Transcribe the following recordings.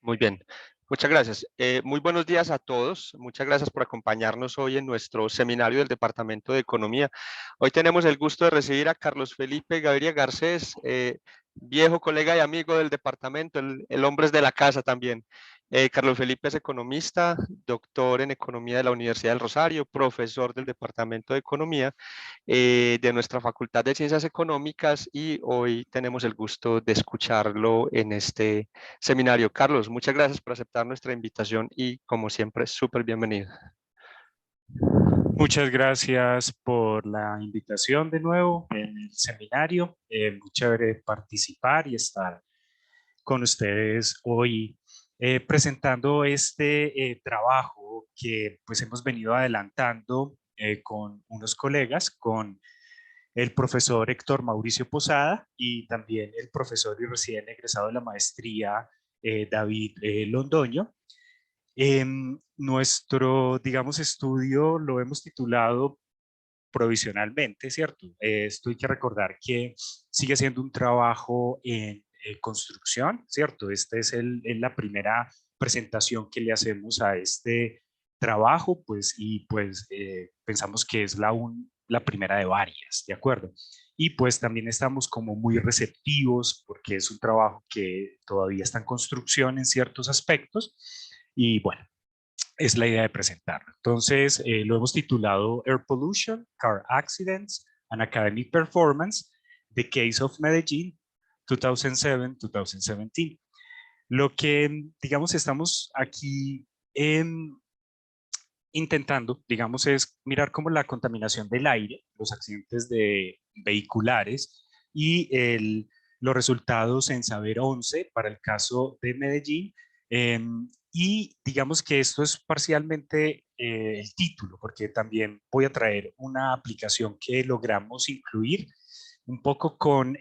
Muy bien, muchas gracias. Muy buenos días a todos. Muchas gracias por acompañarnos hoy en nuestro seminario del Departamento de Economía. Hoy tenemos el gusto de recibir a Carlos Felipe Gaviria Garcés, viejo colega y amigo del departamento, el hombre es de la casa también. Carlos Felipe es economista, doctor en Economía de la Universidad del Rosario, profesor del Departamento de Economía de nuestra Facultad de Ciencias Económicas y hoy tenemos el gusto de escucharlo en este seminario. Carlos, muchas gracias por aceptar nuestra invitación y como siempre, súper bienvenido. Muchas gracias por la invitación de nuevo en el seminario. Muy chévere participar y estar con ustedes hoy presentando este trabajo que pues hemos venido adelantando con unos colegas, con el profesor Héctor Mauricio Posada y también el profesor y recién egresado de la maestría David Londoño. Nuestro, digamos, estudio lo hemos titulado provisionalmente, ¿cierto? Esto hay que recordar que sigue siendo un trabajo en construcción, ¿cierto? Esta es la primera presentación que le hacemos a este trabajo, pues, y pues pensamos que es la primera de varias, ¿de acuerdo? Y pues también estamos como muy receptivos porque es un trabajo que todavía está en construcción en ciertos aspectos y bueno, es la idea de presentarlo. Entonces, lo hemos titulado Air Pollution, Car Accidents and Academic Performance, The Case of Medellín, 2007-2017. Lo que, digamos, estamos aquí intentando, digamos, es mirar cómo la contaminación del aire, los accidentes vehiculares y los resultados en Saber 11 para el caso de Medellín. Y digamos que esto es parcialmente el título, porque también voy a traer una aplicación que logramos incluir un poco con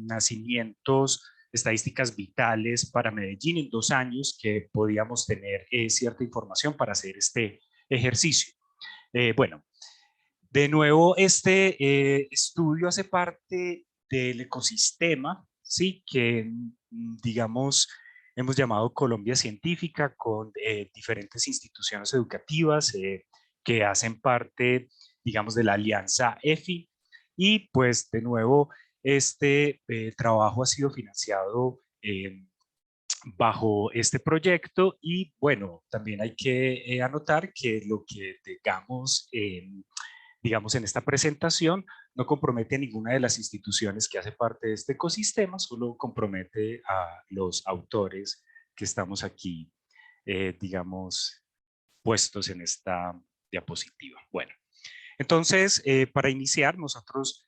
nacimientos, estadísticas vitales para Medellín en 2 años que podíamos tener cierta información para hacer este ejercicio. Bueno, de nuevo, este estudio hace parte del ecosistema, ¿sí? Que, digamos, hemos llamado Colombia Científica, con diferentes instituciones educativas que hacen parte, digamos, de la alianza EFI. Y pues, de nuevo, este trabajo ha sido financiado bajo este proyecto y bueno, también hay que anotar que lo que digamos en esta presentación no compromete a ninguna de las instituciones que hace parte de este ecosistema, solo compromete a los autores que estamos aquí, digamos, puestos en esta diapositiva. Bueno, entonces, para iniciar, nosotros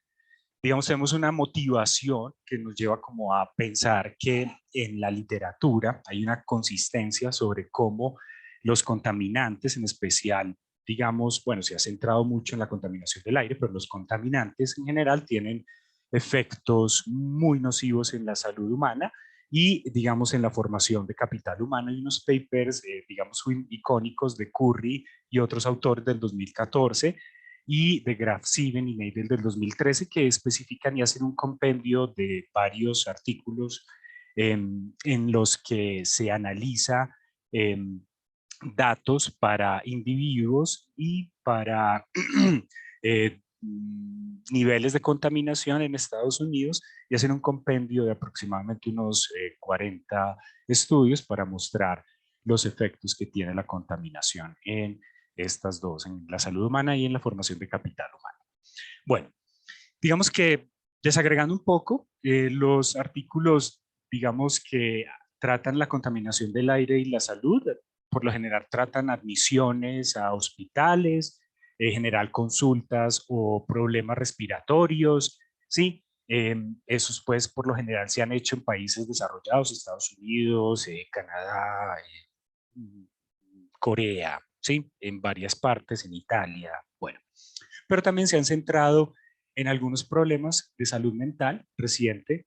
digamos, tenemos una motivación que nos lleva como a pensar que en la literatura hay una consistencia sobre cómo los contaminantes, en especial, digamos, bueno, se ha centrado mucho en la contaminación del aire, pero los contaminantes en general tienen efectos muy nocivos en la salud humana y, digamos, en la formación de capital humano. Hay unos papers, digamos, icónicos de Curry y otros autores del 2014 y de Graf 7 y Neidel del 2013 que especifican y hacen un compendio de varios artículos en los que se analiza datos para individuos y para niveles de contaminación en Estados Unidos y hacen un compendio de aproximadamente unos 40 estudios para mostrar los efectos que tiene la contaminación en estas dos, en la salud humana y en la formación de capital humano. Bueno, digamos que desagregando un poco, los artículos, digamos que tratan la contaminación del aire y la salud, por lo general tratan admisiones a hospitales, en general consultas o problemas respiratorios, ¿sí? Esos pues por lo general se han hecho en países desarrollados, Estados Unidos, Canadá, Corea, ¿sí? En varias partes, en Italia, bueno. Pero también se han centrado en algunos problemas de salud mental reciente.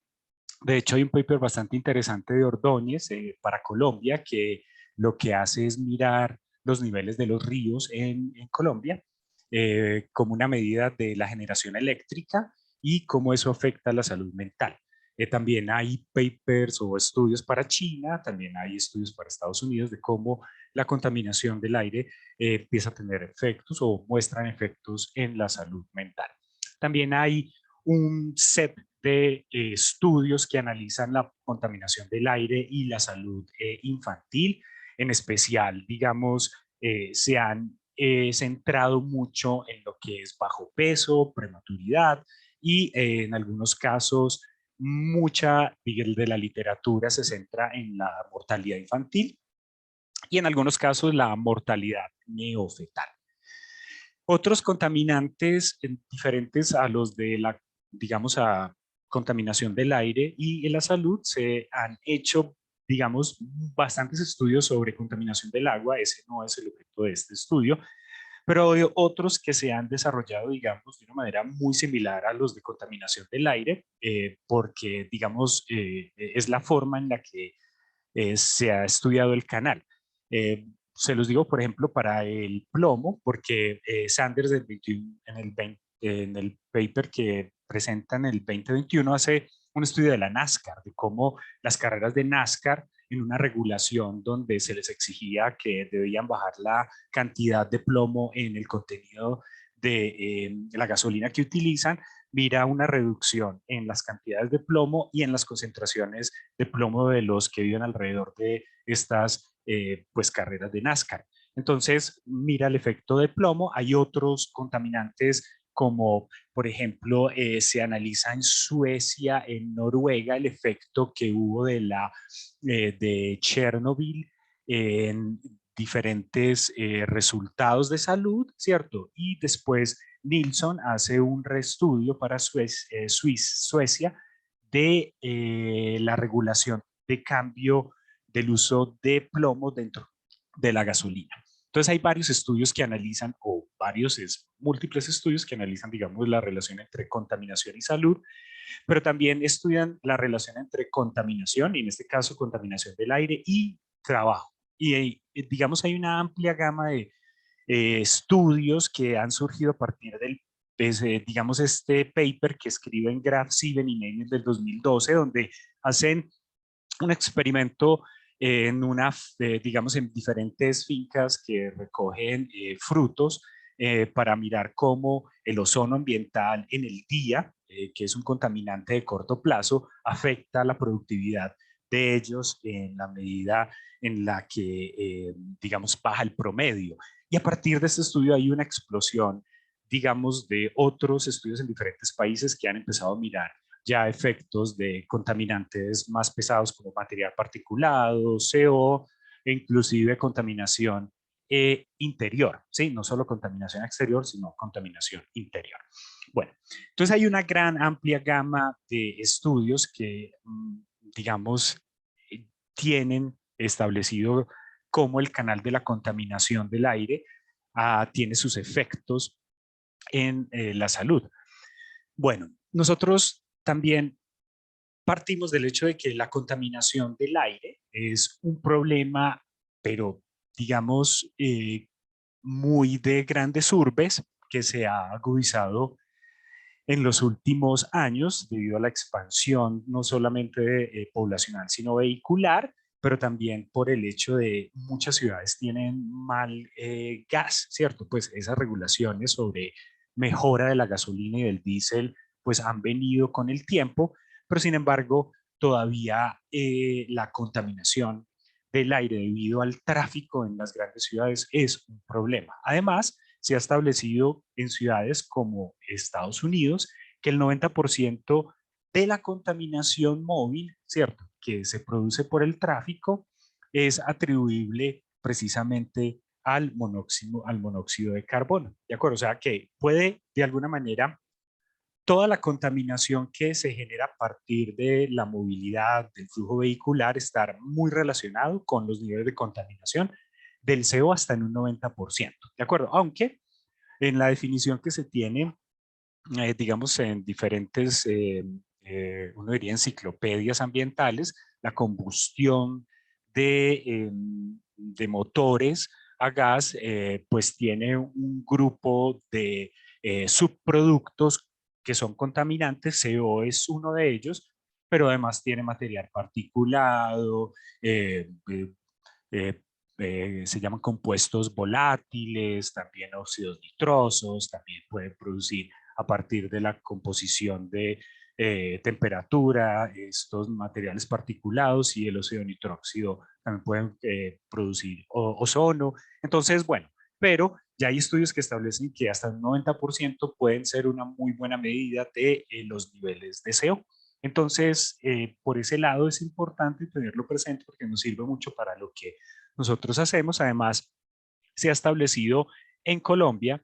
De hecho, hay un paper bastante interesante de Ordóñez para Colombia que lo que hace es mirar los niveles de los ríos en Colombia como una medida de la generación eléctrica y cómo eso afecta a la salud mental. También hay papers o estudios para China, también hay estudios para Estados Unidos de cómo la contaminación del aire empieza a tener efectos o muestran efectos en la salud mental. También hay un set de estudios que analizan la contaminación del aire y la salud infantil. En especial, digamos, se han centrado mucho en lo que es bajo peso, prematuridad y en algunos casos mucha de la literatura se centra en la mortalidad infantil y en algunos casos la mortalidad neofetal. Otros contaminantes diferentes a los de la, digamos, a contaminación del aire y en la salud se han hecho, digamos, bastantes estudios sobre contaminación del agua. Ese no es el objeto de este estudio, pero hay otros que se han desarrollado, digamos, de una manera muy similar a los de contaminación del aire, porque, digamos, es la forma en la que se ha estudiado el canal. Se los digo, por ejemplo, para el plomo, porque Sanders del 21, en el paper que presenta en el 2021 hace un estudio de la NASCAR, de cómo las carreras de NASCAR en una regulación donde se les exigía que debían bajar la cantidad de plomo en el contenido de la gasolina que utilizan, mira una reducción en las cantidades de plomo y en las concentraciones de plomo de los que viven alrededor de estas pues carreras de NASCAR. Entonces, mira el efecto de plomo. Hay otros contaminantes como, por ejemplo, se analiza en Suecia, en Noruega, el efecto que hubo de Chernobyl en diferentes resultados de salud, ¿cierto? Y después Nilsson hace un reestudio para Suecia de la regulación de cambio del uso de plomo dentro de la gasolina. Entonces hay varios estudios que analizan, o múltiples estudios que analizan, digamos, la relación entre contaminación y salud, pero también estudian la relación entre contaminación, y en este caso contaminación del aire y trabajo. Y digamos, hay una amplia gama de estudios que han surgido a partir del, digamos, este paper que escriben Graf, Sieben y Nemes del 2012, donde hacen un experimento en digamos, en diferentes fincas que recogen frutos para mirar cómo el ozono ambiental en el día, que es un contaminante de corto plazo, afecta la productividad de ellos en la medida en la que, digamos, baja el promedio. Y a partir de este estudio hay una explosión, digamos, de otros estudios en diferentes países que han empezado a mirar ya efectos de contaminantes más pesados como material particulado, CO, e inclusive contaminación interior, ¿sí? No solo contaminación exterior, sino contaminación interior. Bueno, entonces hay una gran amplia gama de estudios que, digamos, tienen establecido cómo el canal de la contaminación del aire tiene sus efectos en la salud. Bueno, nosotros también partimos del hecho de que la contaminación del aire es un problema, pero digamos, muy de grandes urbes que se ha agudizado en los últimos años debido a la expansión no solamente poblacional, sino vehicular, pero también por el hecho de muchas ciudades tienen mal gas, ¿cierto? Pues esas regulaciones sobre mejora de la gasolina y del diésel, pues han venido con el tiempo, pero sin embargo, todavía la contaminación del aire debido al tráfico en las grandes ciudades es un problema. Además, se ha establecido en ciudades como Estados Unidos que el 90% de la contaminación móvil, ¿cierto?, que se produce por el tráfico es atribuible precisamente al monóxido de carbono, ¿de acuerdo? O sea que puede de alguna manera toda la contaminación que se genera a partir de la movilidad, del flujo vehicular, estar muy relacionado con los niveles de contaminación del CO hasta en un 90%, ¿de acuerdo? Aunque en la definición que se tiene, digamos, en diferentes, uno diría enciclopedias ambientales, la combustión de motores a gas, pues tiene un grupo de subproductos que son contaminantes, CO es uno de ellos, pero además tiene material particulado, eh, se llaman compuestos volátiles, también óxidos nitrosos, también pueden producir a partir de la composición de temperatura, estos materiales particulados y el óxido nitróxido también pueden producir ozono. Entonces, bueno, pero ya hay estudios que establecen que hasta un 90% pueden ser una muy buena medida de los niveles de CO. Entonces, por ese lado es importante tenerlo presente porque nos sirve mucho para lo que nosotros hacemos. Además, se ha establecido en Colombia,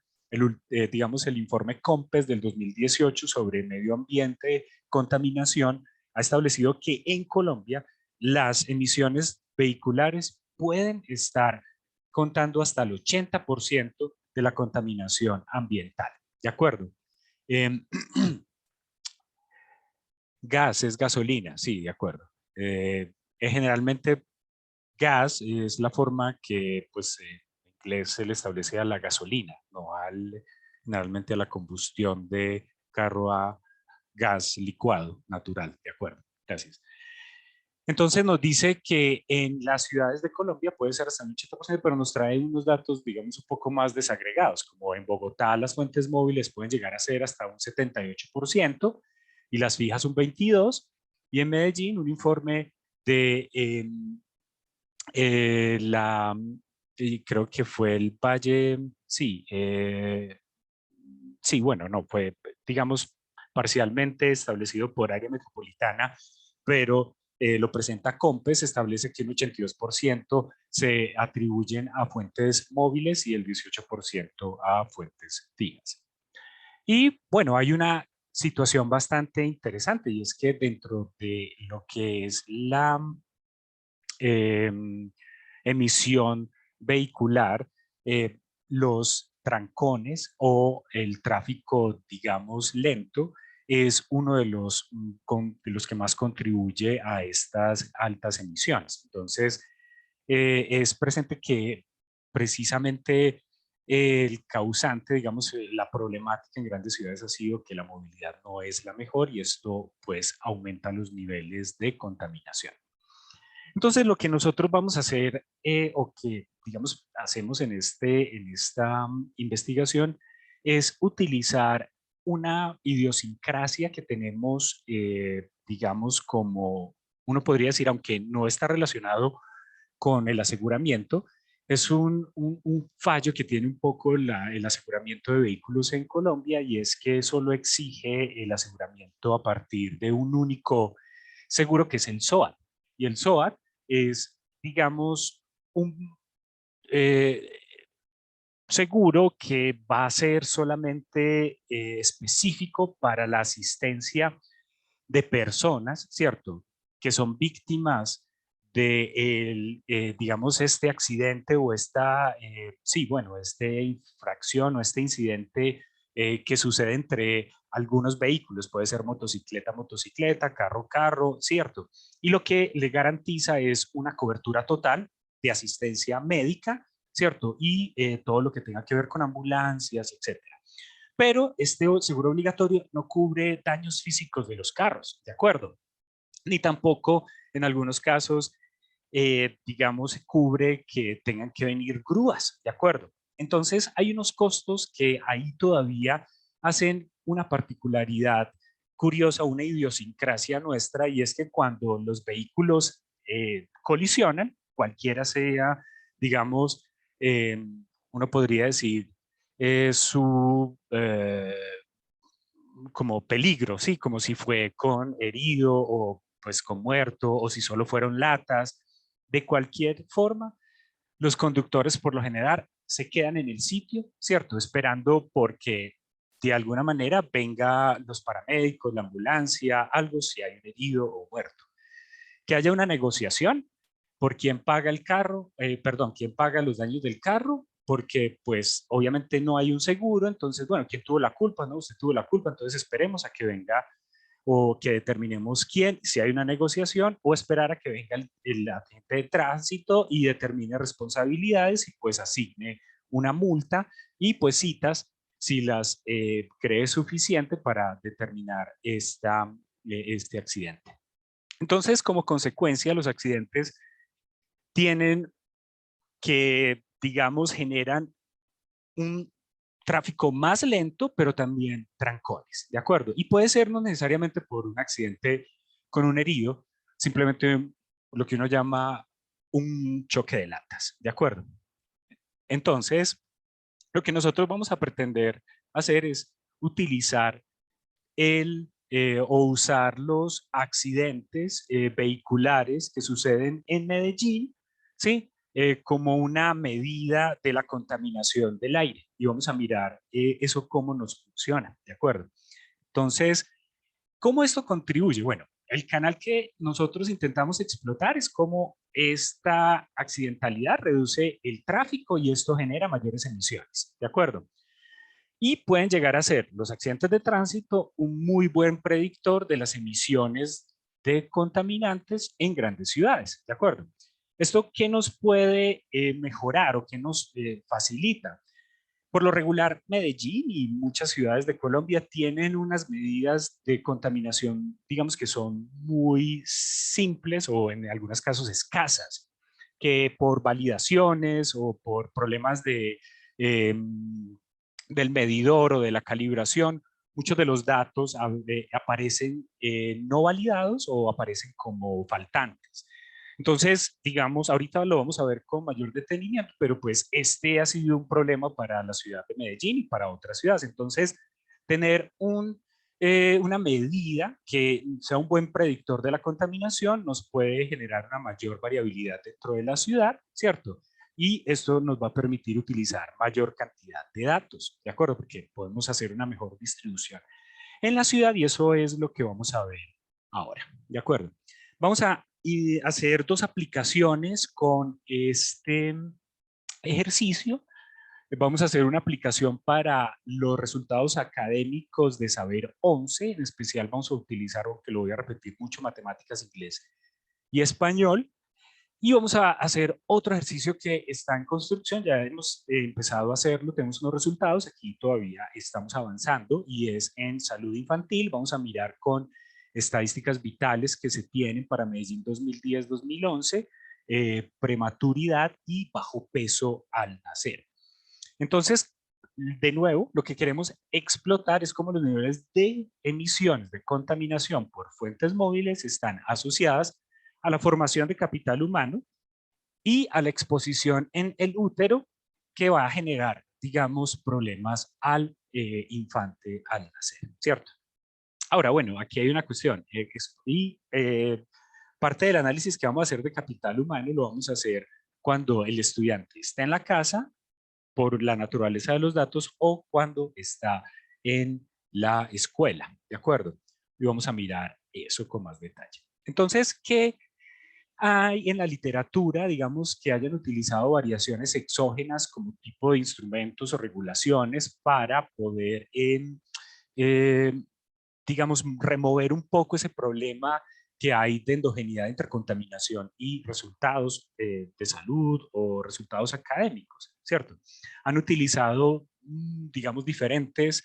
digamos, el informe COMPES del 2018 sobre medio ambiente, contaminación, ha establecido que en Colombia las emisiones vehiculares pueden estar contando hasta el 80% de la contaminación ambiental. ¿De acuerdo? Eh, gas es gasolina, sí, de acuerdo. Generalmente gas es la forma que, pues, en inglés se le establece a la gasolina, no generalmente a la combustión de carro a gas licuado natural, ¿de acuerdo? Gracias. Entonces nos dice que en las ciudades de Colombia puede ser hasta un 80%, pero nos trae unos datos, digamos, un poco más desagregados, como en Bogotá las fuentes móviles pueden llegar a ser hasta un 78% y las fijas un 22%, y en Medellín un informe de la, creo que fue el Valle, sí, sí, bueno, no, fue, digamos, parcialmente establecido por área metropolitana, pero lo presenta COMPES, establece que el 82% se atribuyen a fuentes móviles y el 18% a fuentes fijas. Y bueno, hay una situación bastante interesante y es que dentro de lo que es la eh, emisión vehicular, los trancones o el tráfico, digamos, lento, es uno de los que más contribuye a estas altas emisiones. Entonces, es presente que precisamente el causante, digamos, la problemática en grandes ciudades ha sido que la movilidad no es la mejor y esto pues aumenta los niveles de contaminación. Entonces, lo que nosotros vamos a hacer o que, digamos, hacemos en esta investigación es utilizar una idiosincrasia que tenemos, digamos, como uno podría decir, aunque no está relacionado con el aseguramiento, es un fallo que tiene un poco el aseguramiento de vehículos en Colombia y es que solo exige el aseguramiento a partir de un único seguro que es el SOAT. Y el SOAT es, digamos, un eh, seguro que va a ser solamente específico para la asistencia de personas, ¿cierto? Que son víctimas de, digamos, este accidente o esta, sí, bueno, esta infracción o este incidente que sucede entre algunos vehículos, puede ser motocicleta, motocicleta, carro, carro, ¿cierto? Y lo que le garantiza es una cobertura total de asistencia médica, ¿cierto? Y todo lo que tenga que ver con ambulancias, etcétera. Pero este seguro obligatorio no cubre daños físicos de los carros, ¿de acuerdo? Ni tampoco en algunos casos, digamos, cubre que tengan que venir grúas, ¿de acuerdo? Entonces hay unos costos que ahí todavía hacen una particularidad curiosa, una idiosincrasia nuestra, y es que cuando los vehículos colisionan, cualquiera sea, digamos, uno podría decir, su como peligro, ¿sí? Como si fue con herido o pues con muerto o si solo fueron latas. De cualquier forma, los conductores por lo general se quedan en el sitio, ¿cierto? Esperando porque de alguna manera venga los paramédicos, la ambulancia, algo si hay un herido o muerto. Que haya una negociación por quién paga el carro, perdón, quién paga los daños del carro, porque pues obviamente no hay un seguro, entonces, bueno, ¿quién tuvo la culpa? No, usted tuvo la culpa, entonces esperemos a que venga o que determinemos quién, si hay una negociación, o esperar a que venga el agente de tránsito y determine responsabilidades y pues asigne una multa y pues citas si las cree suficiente para determinar este accidente. Entonces, como consecuencia, los accidentes tienen que, digamos, generan un tráfico más lento, pero también trancones, ¿de acuerdo? Y puede ser no necesariamente por un accidente con un herido, simplemente lo que uno llama un choque de latas, ¿de acuerdo? Entonces, lo que nosotros vamos a pretender hacer es utilizar o usar los accidentes vehiculares que suceden en Medellín, ¿sí? Como una medida de la contaminación del aire. Y vamos a mirar eso cómo nos funciona, ¿de acuerdo? Entonces, ¿cómo esto contribuye? Bueno, el canal que nosotros intentamos explotar es cómo esta accidentalidad reduce el tráfico y esto genera mayores emisiones, ¿de acuerdo? Y pueden llegar a ser los accidentes de tránsito un muy buen predictor de las emisiones de contaminantes en grandes ciudades, ¿de acuerdo? ¿Esto qué nos puede mejorar o qué nos facilita? Por lo regular, Medellín y muchas ciudades de Colombia tienen unas medidas de contaminación, digamos que son muy simples o en algunos casos escasas, que por validaciones o por problemas eh, del medidor o de la calibración, muchos de los datos aparecen no validados o aparecen como faltantes. Entonces, digamos, ahorita lo vamos a ver con mayor detenimiento, pero pues este ha sido un problema para la ciudad de Medellín y para otras ciudades. Entonces, tener una medida que sea un buen predictor de la contaminación nos puede generar una mayor variabilidad dentro de la ciudad, ¿cierto? Y esto nos va a permitir utilizar mayor cantidad de datos, ¿de acuerdo? Porque podemos hacer una mejor distribución en la ciudad y eso es lo que vamos a ver ahora, ¿de acuerdo? Vamos a hacer dos aplicaciones con este ejercicio. Vamos a hacer una aplicación para los resultados académicos de Saber 11, en especial vamos a utilizar, aunque lo voy a repetir mucho, matemáticas, inglés y español. Y vamos a hacer otro ejercicio que está en construcción, ya hemos empezado a hacerlo, tenemos unos resultados, aquí todavía estamos avanzando y es en salud infantil, vamos a mirar con estadísticas vitales que se tienen para Medellín 2010-2011, prematuridad y bajo peso al nacer. Entonces, de nuevo, lo que queremos explotar es cómo los niveles de emisiones de contaminación por fuentes móviles están asociadas a la formación de capital humano y a la exposición en el útero que va a generar, digamos, problemas al infante al nacer, ¿cierto? Ahora, bueno, aquí hay una cuestión parte del análisis que vamos a hacer de capital humano lo vamos a hacer cuando el estudiante está en la casa por la naturaleza de los datos o cuando está en la escuela, ¿de acuerdo? Y vamos a mirar eso con más detalle. Entonces, ¿qué hay en la literatura, digamos, que hayan utilizado variaciones exógenas como tipo de instrumentos o regulaciones para poder, eh, digamos, remover un poco ese problema que hay de endogeneidad de intercontaminación y resultados de salud o resultados académicos, ¿cierto? Han utilizado, digamos, diferentes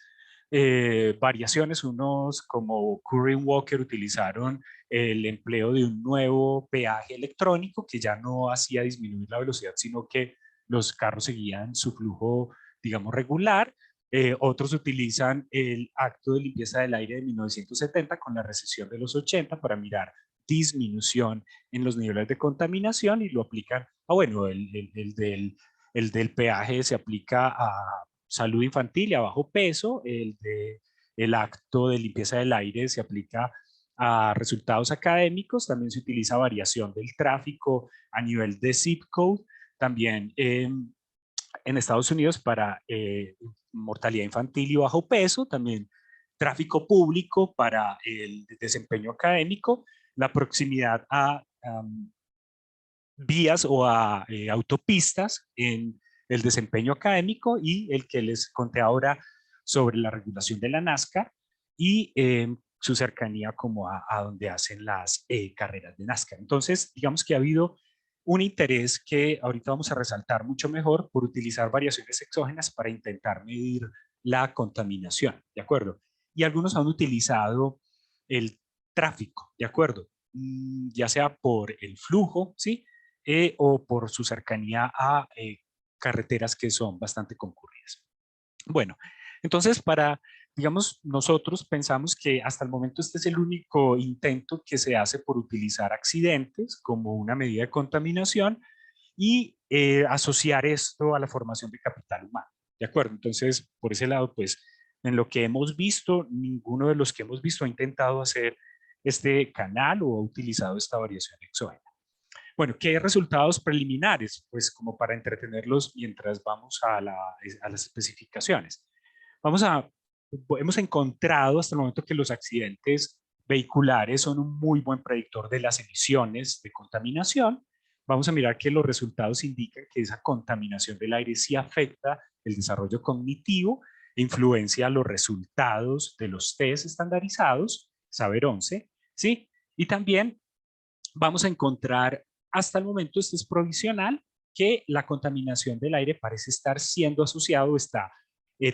variaciones. Unos como Curry Walker utilizaron el empleo de un nuevo peaje electrónico que ya no hacía disminuir la velocidad, sino que los carros seguían su flujo, digamos, regular. Otros utilizan el acto de limpieza del aire de 1970 con la recesión de los 80 para mirar disminución en los niveles de contaminación y lo aplican, bueno, el del peaje se aplica a salud infantil y a bajo peso, el acto de limpieza del aire se aplica a resultados académicos, también se utiliza variación del tráfico a nivel de zip code, también en Estados Unidos para mortalidad infantil y bajo peso, también tráfico público para el desempeño académico, la proximidad a vías o a autopistas en el desempeño académico y el que les conté ahora sobre la regulación de la NASCAR y su cercanía como a donde hacen las carreras de NASCAR. Entonces, digamos que ha habido un interés que ahorita vamos a resaltar mucho mejor por utilizar variaciones exógenas para intentar medir la contaminación, ¿de acuerdo? Y algunos han utilizado el tráfico, ¿de acuerdo? ya sea por el flujo, ¿sí? O por su cercanía a carreteras que son bastante concurridas. Bueno, entonces digamos, nosotros pensamos que hasta el momento este es el único intento que se hace por utilizar accidentes como una medida de contaminación y asociar esto a la formación de capital humano. ¿De acuerdo? Entonces, por ese lado, pues, en lo que hemos visto, ninguno de los que hemos visto ha intentado hacer este canal o ha utilizado esta variación exógena. Bueno, ¿qué resultados preliminares? Pues como para entretenerlos mientras vamos a las especificaciones. Hemos encontrado hasta el momento que los accidentes vehiculares son un muy buen predictor de las emisiones de contaminación. Vamos a mirar que los resultados indican que esa contaminación del aire sí afecta el desarrollo cognitivo e influencia los resultados de los test estandarizados, Saber 11, ¿sí? Y también vamos a encontrar, hasta el momento esto es provisional, que la contaminación del aire parece estar siendo asociado,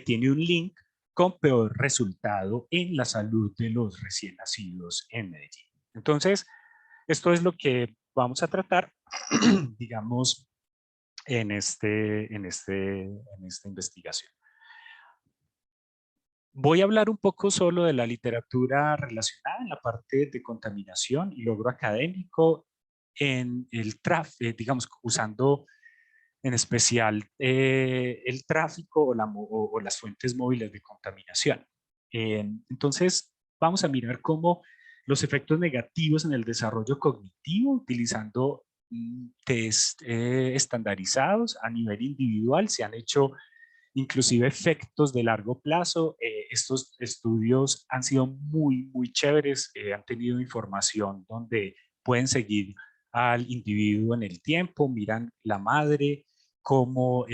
tiene un link con peor resultado en la salud de los recién nacidos en Medellín. Entonces, esto es lo que vamos a tratar, digamos, en esta investigación. Voy a hablar un poco solo de la literatura relacionada en la parte de contaminación y logro académico en el tráfico, digamos, usando en especial el tráfico o las fuentes móviles de contaminación. Entonces, vamos a mirar cómo los efectos negativos en el desarrollo cognitivo utilizando test estandarizados a nivel individual se han hecho inclusive efectos de largo plazo. Estos estudios han sido muy chéveres, han tenido información donde pueden seguir al individuo en el tiempo, miran la madre, cómo,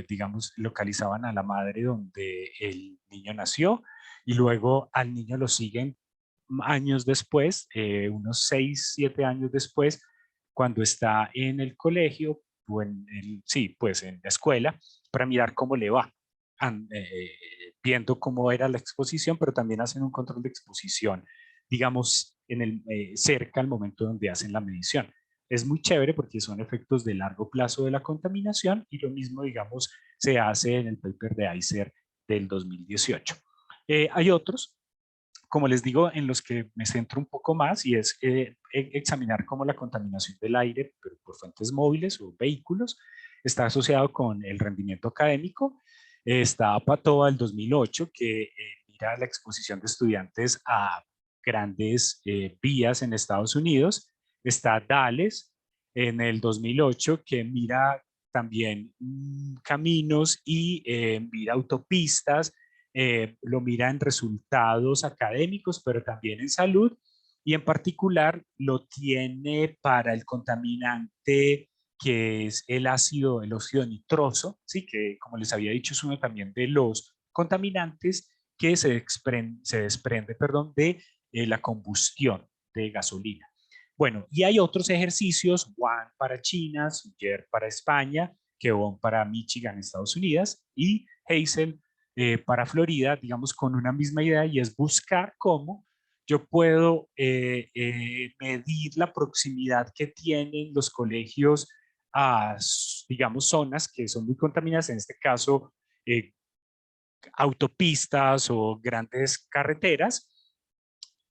digamos, localizaban a la madre donde el niño nació y luego al niño lo siguen años después, unos 6, 7 años después, cuando está en el colegio o sí, pues en la escuela, para mirar cómo le va, viendo cómo era la exposición, pero también hacen un control de exposición, digamos, cerca al momento donde hacen la medición. Es muy chévere porque son efectos de largo plazo de la contaminación y lo mismo, digamos, se hace en el paper de ICER del 2018. Hay otros, como les digo, en los que me centro un poco más y es examinar cómo la contaminación del aire pero por fuentes móviles o vehículos está asociado con el rendimiento académico. Está Patoa del 2008 que mira la exposición de estudiantes a grandes vías en Estados Unidos. Está Dales en el 2008 que mira también caminos y mira autopistas, lo mira en resultados académicos, pero también en salud, y en particular lo tiene para el contaminante que es el óxido nitroso, ¿sí? Que como les había dicho es uno también de los contaminantes que se desprende perdón, de la combustión de gasolina. Bueno, y hay otros ejercicios, Wang para China, Suyer para España, Keon para Michigan, Estados Unidos, y Hazel para Florida, digamos, con una misma idea y es buscar cómo yo puedo medir la proximidad que tienen los colegios a, digamos, zonas que son muy contaminadas, en este caso, autopistas o grandes carreteras.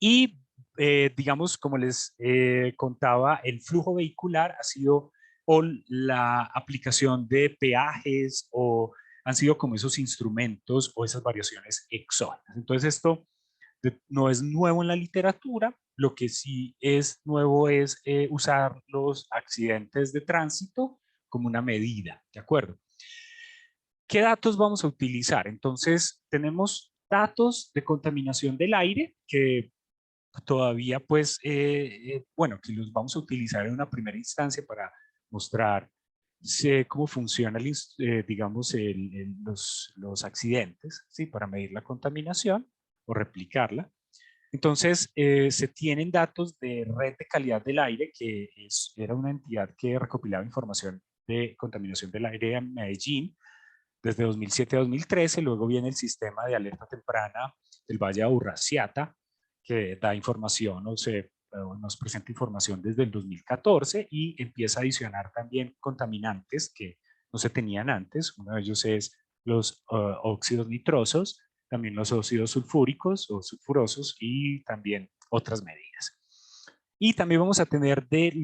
Y, digamos, como les contaba, el flujo vehicular ha sido o la aplicación de peajes o han sido como esos instrumentos o esas variaciones exógenas. Entonces esto no es nuevo en la literatura, lo que sí es nuevo es usar los accidentes de tránsito como una medida, ¿de acuerdo? ¿Qué datos vamos a utilizar? Entonces tenemos datos de contaminación del aire que todavía pues, bueno, que los vamos a utilizar en una primera instancia para mostrar cómo funciona, digamos, los accidentes, ¿sí? Para medir la contaminación o replicarla. Entonces, se tienen datos de Red de Calidad del Aire, que era una entidad que recopilaba información de contaminación del aire en Medellín desde 2007 a 2013. Luego viene el sistema de alerta temprana del Valle de Aburrasiata, que da información o se nos presenta información desde el 2014 y empieza a adicionar también contaminantes que no se tenían antes. Uno de ellos es los óxidos nitrosos, también los óxidos sulfúricos o sulfurosos y también otras medidas. Y también vamos a tener de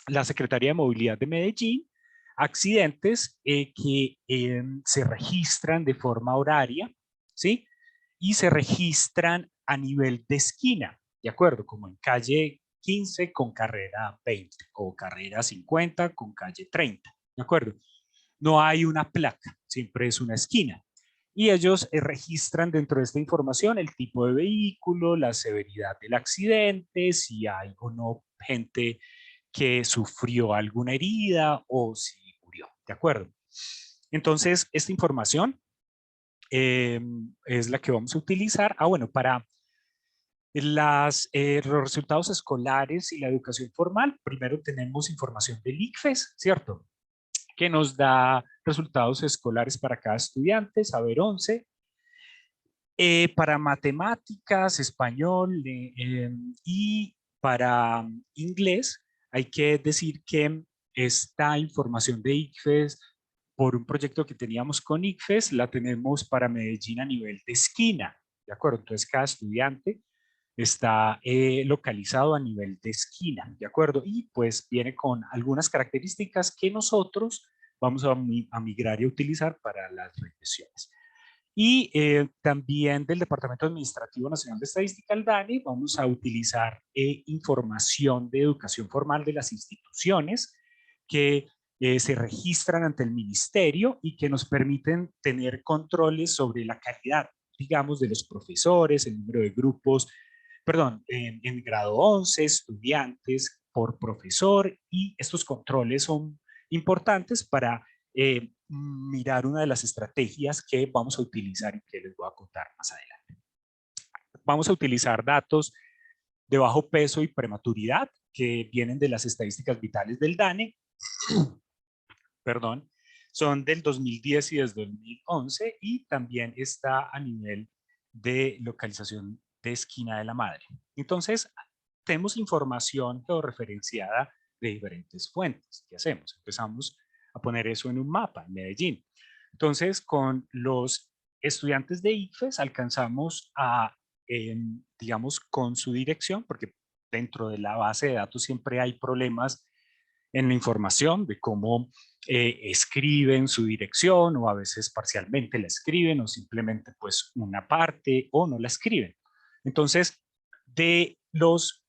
la Secretaría de Movilidad de Medellín accidentes que se registran de forma horaria, ¿sí? Y se registran a nivel de esquina, ¿de acuerdo? Como en calle 15 con carrera 20 o carrera 50 con calle 30, ¿de acuerdo? No hay una placa, siempre es una esquina. Y ellos registran dentro de esta información el tipo de vehículo, la severidad del accidente, si hay o no gente que sufrió alguna herida o si murió, ¿de acuerdo? Entonces, esta información es la que vamos a utilizar. Bueno, para los resultados escolares y la educación formal, primero tenemos información del ICFES, ¿cierto? Que nos da resultados escolares para cada estudiante, saber 11. Para matemáticas, español y para inglés, hay que decir que esta información de ICFES, por un proyecto que teníamos con ICFES, la tenemos para Medellín a nivel de esquina, ¿de acuerdo? Entonces, cada estudiante está localizado a nivel de esquina, ¿de acuerdo? Y pues viene con algunas características que nosotros vamos a migrar y a utilizar para las regresiones. Y también del Departamento Administrativo Nacional de Estadística, el DANE, vamos a utilizar información de educación formal de las instituciones que se registran ante el ministerio y que nos permiten tener controles sobre la calidad, digamos, de los profesores, el número de grupos, perdón, en grado 11, estudiantes por profesor, y estos controles son importantes para mirar una de las estrategias que vamos a utilizar y que les voy a contar más adelante. Vamos a utilizar datos de bajo peso y prematuridad que vienen de las estadísticas vitales del DANE, perdón, son del 2010 y desde 2011 y también está a nivel de localización de esquina de la madre. Entonces, tenemos información georreferenciada de diferentes fuentes. ¿Qué hacemos? Empezamos a poner eso en un mapa en Medellín. Entonces, con los estudiantes de ICFES alcanzamos a, digamos, con su dirección, porque dentro de la base de datos siempre hay problemas en la información de cómo escriben su dirección o a veces parcialmente la escriben o simplemente pues una parte o no la escriben. Entonces, de los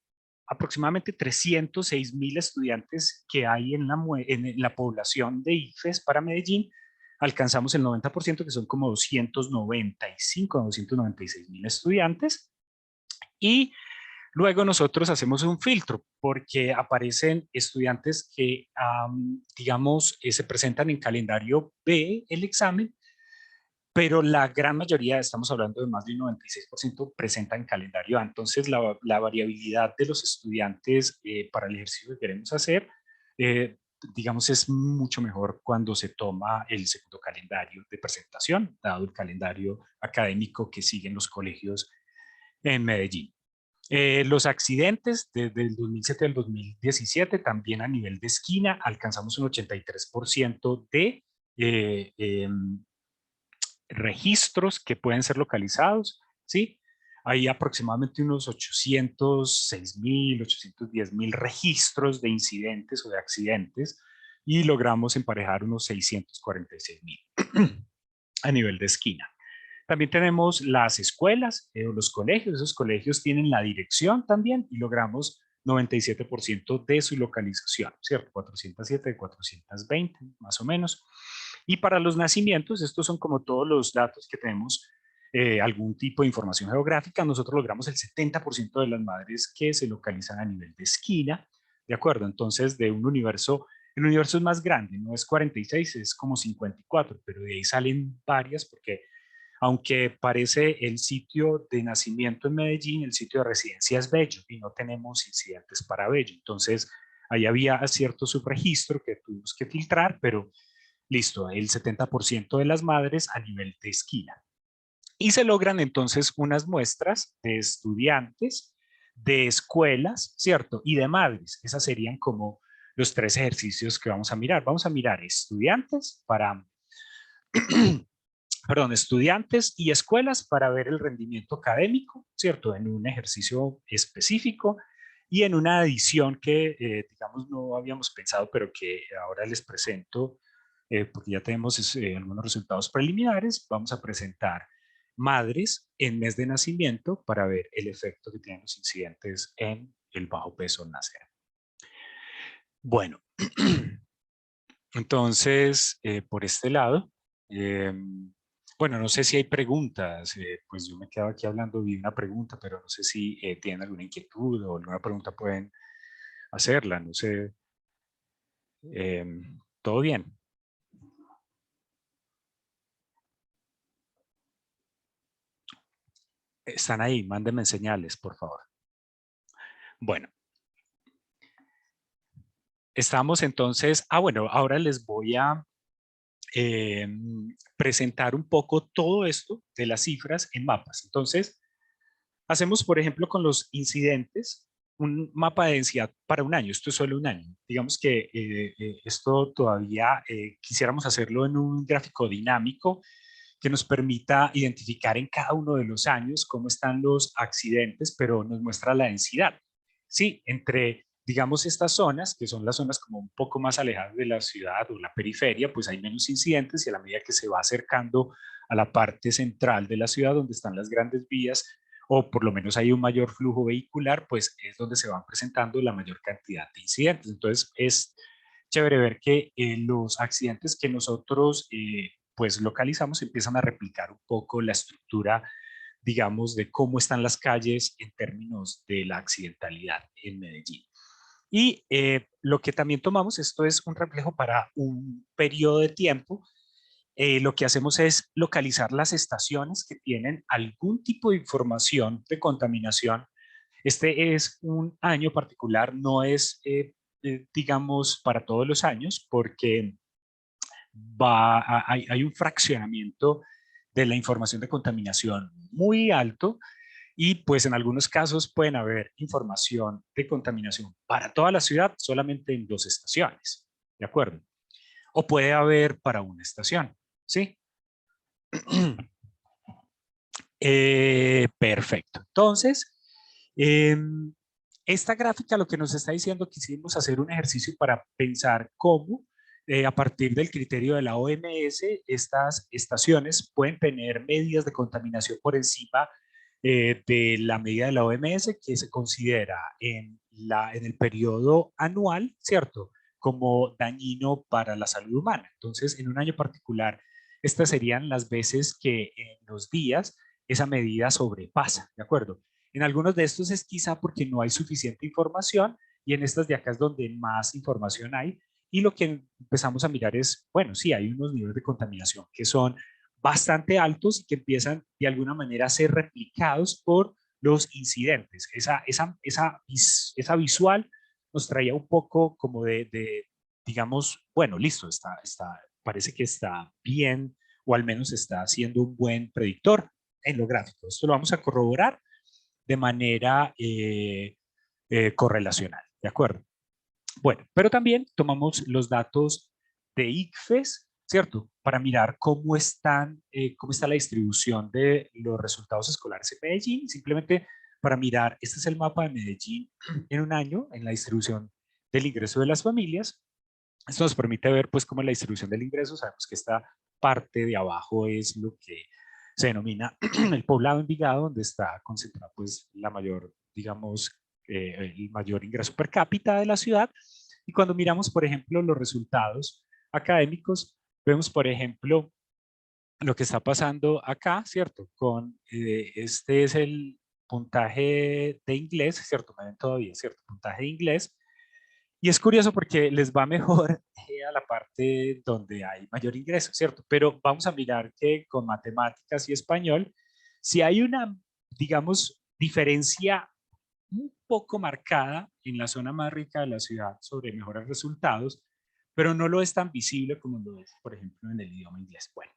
aproximadamente 306,000 estudiantes que hay en la población de ICFES para Medellín, alcanzamos el 90%, que son como 295 a 296,000 estudiantes. Y luego nosotros hacemos un filtro porque aparecen estudiantes que, digamos, se presentan en calendario B el examen, pero la gran mayoría, estamos hablando de más del 96%, presentan calendario A. Entonces, la variabilidad de los estudiantes para el ejercicio que queremos hacer, digamos, es mucho mejor cuando se toma el segundo calendario de presentación, dado el calendario académico que siguen los colegios en Medellín. Los accidentes desde el 2007 al 2017, también a nivel de esquina, alcanzamos un 83% de registros que pueden ser localizados, ¿sí? Hay aproximadamente unos 806,000, 810,000 registros de incidentes o de accidentes y logramos emparejar unos 646,000 a nivel de esquina. También tenemos las escuelas o los colegios. Esos colegios tienen la dirección también y logramos 97% de su localización, ¿cierto? 407 de 420, más o menos. Y para los nacimientos, estos son como todos los datos que tenemos, algún tipo de información geográfica. Nosotros logramos el 70% de las madres que se localizan a nivel de esquina, ¿de acuerdo? Entonces, de un universo, el universo es más grande, no es 46, es como 54, pero de ahí salen varias porque aunque parece el sitio de nacimiento en Medellín, el sitio de residencia es Bello y no tenemos incidentes para Bello. Entonces, ahí había cierto subregistro que tuvimos que filtrar, pero listo, el 70% de las madres a nivel de esquina. Y se logran entonces unas muestras de estudiantes de escuelas, ¿cierto? Y de madres. Esas serían como los tres ejercicios que vamos a mirar. Vamos a mirar estudiantes para, perdón, estudiantes y escuelas para ver el rendimiento académico, ¿cierto? En un ejercicio específico y en una edición que, digamos, no habíamos pensado, pero que ahora les presento, porque ya tenemos algunos resultados preliminares. Vamos a presentar madres en mes de nacimiento para ver el efecto que tienen los incidentes en el bajo peso al nacer. Bueno, entonces, por este lado, bueno, no sé si hay preguntas, pues yo me quedo aquí hablando, vi una pregunta, pero no sé si tienen alguna inquietud o alguna pregunta pueden hacerla, no sé. ¿Todo bien? Están ahí, mándenme señales, por favor. Bueno, estamos entonces, bueno, ahora les voy a presentar un poco todo esto de las cifras en mapas. Entonces, hacemos, por ejemplo, con los incidentes, un mapa de densidad para un año. Esto es solo un año. Digamos que esto todavía quisiéramos hacerlo en un gráfico dinámico que nos permita identificar en cada uno de los años cómo están los accidentes, pero nos muestra la densidad. Sí, entre, digamos, estas zonas, que son las zonas como un poco más alejadas de la ciudad o la periferia, pues hay menos incidentes y a la medida que se va acercando a la parte central de la ciudad, donde están las grandes vías, o por lo menos hay un mayor flujo vehicular, pues es donde se van presentando la mayor cantidad de incidentes. Entonces es chévere ver que los accidentes que nosotros pues localizamos empiezan a replicar un poco la estructura, digamos, de cómo están las calles en términos de la accidentalidad en Medellín. Y lo que también tomamos, esto es un reflejo para un periodo de tiempo. Lo que hacemos es localizar las estaciones que tienen algún tipo de información de contaminación. Este es un año particular, no es, digamos, para todos los años, porque hay un fraccionamiento de la información de contaminación muy alto y pues en algunos casos pueden haber información de contaminación para toda la ciudad solamente en 2 estaciones, ¿de acuerdo? O puede haber para una estación, ¿sí? Perfecto. Entonces, eh, esta gráfica lo que nos está diciendo, quisimos hacer un ejercicio para pensar cómo, a partir del criterio de la OMS, estas estaciones pueden tener medidas de contaminación por encima de la medida de la OMS que se considera en el periodo anual, ¿cierto? Como dañino para la salud humana. Entonces, en un año particular, estas serían las veces que en los días esa medida sobrepasa, ¿de acuerdo? En algunos de estos es quizá porque no hay suficiente información y en estas de acá es donde más información hay y lo que empezamos a mirar es, bueno, sí, hay unos niveles de contaminación que son bastante altos y que empiezan de alguna manera a ser replicados por los incidentes. Esa visual nos traía un poco como digamos, bueno, listo, parece que está bien o al menos está siendo un buen predictor en lo gráfico. Esto lo vamos a corroborar de manera correlacional, ¿de acuerdo? Bueno, pero también tomamos los datos de ICFES, ¿cierto? Para mirar cómo está la distribución de los resultados escolares en Medellín, simplemente para mirar, este es el mapa de Medellín en un año, en la distribución del ingreso de las familias. Esto nos permite ver pues cómo es la distribución del ingreso. Sabemos que esta parte de abajo es lo que se denomina el poblado Envigado, donde está concentrada pues la mayor, digamos, el mayor ingreso per cápita de la ciudad. Y cuando miramos, por ejemplo, los resultados académicos, vemos, por ejemplo, lo que está pasando acá, ¿cierto? Este es el puntaje de inglés, ¿cierto? Me ven todavía, ¿cierto? Puntaje de inglés. Y es curioso porque les va mejor a la parte donde hay mayor ingreso, ¿cierto? Pero vamos a mirar que con matemáticas y español, si hay una, digamos, diferencia un poco marcada en la zona más rica de la ciudad sobre mejores resultados, pero no lo es tan visible como lo es, por ejemplo, en el idioma inglés. Bueno,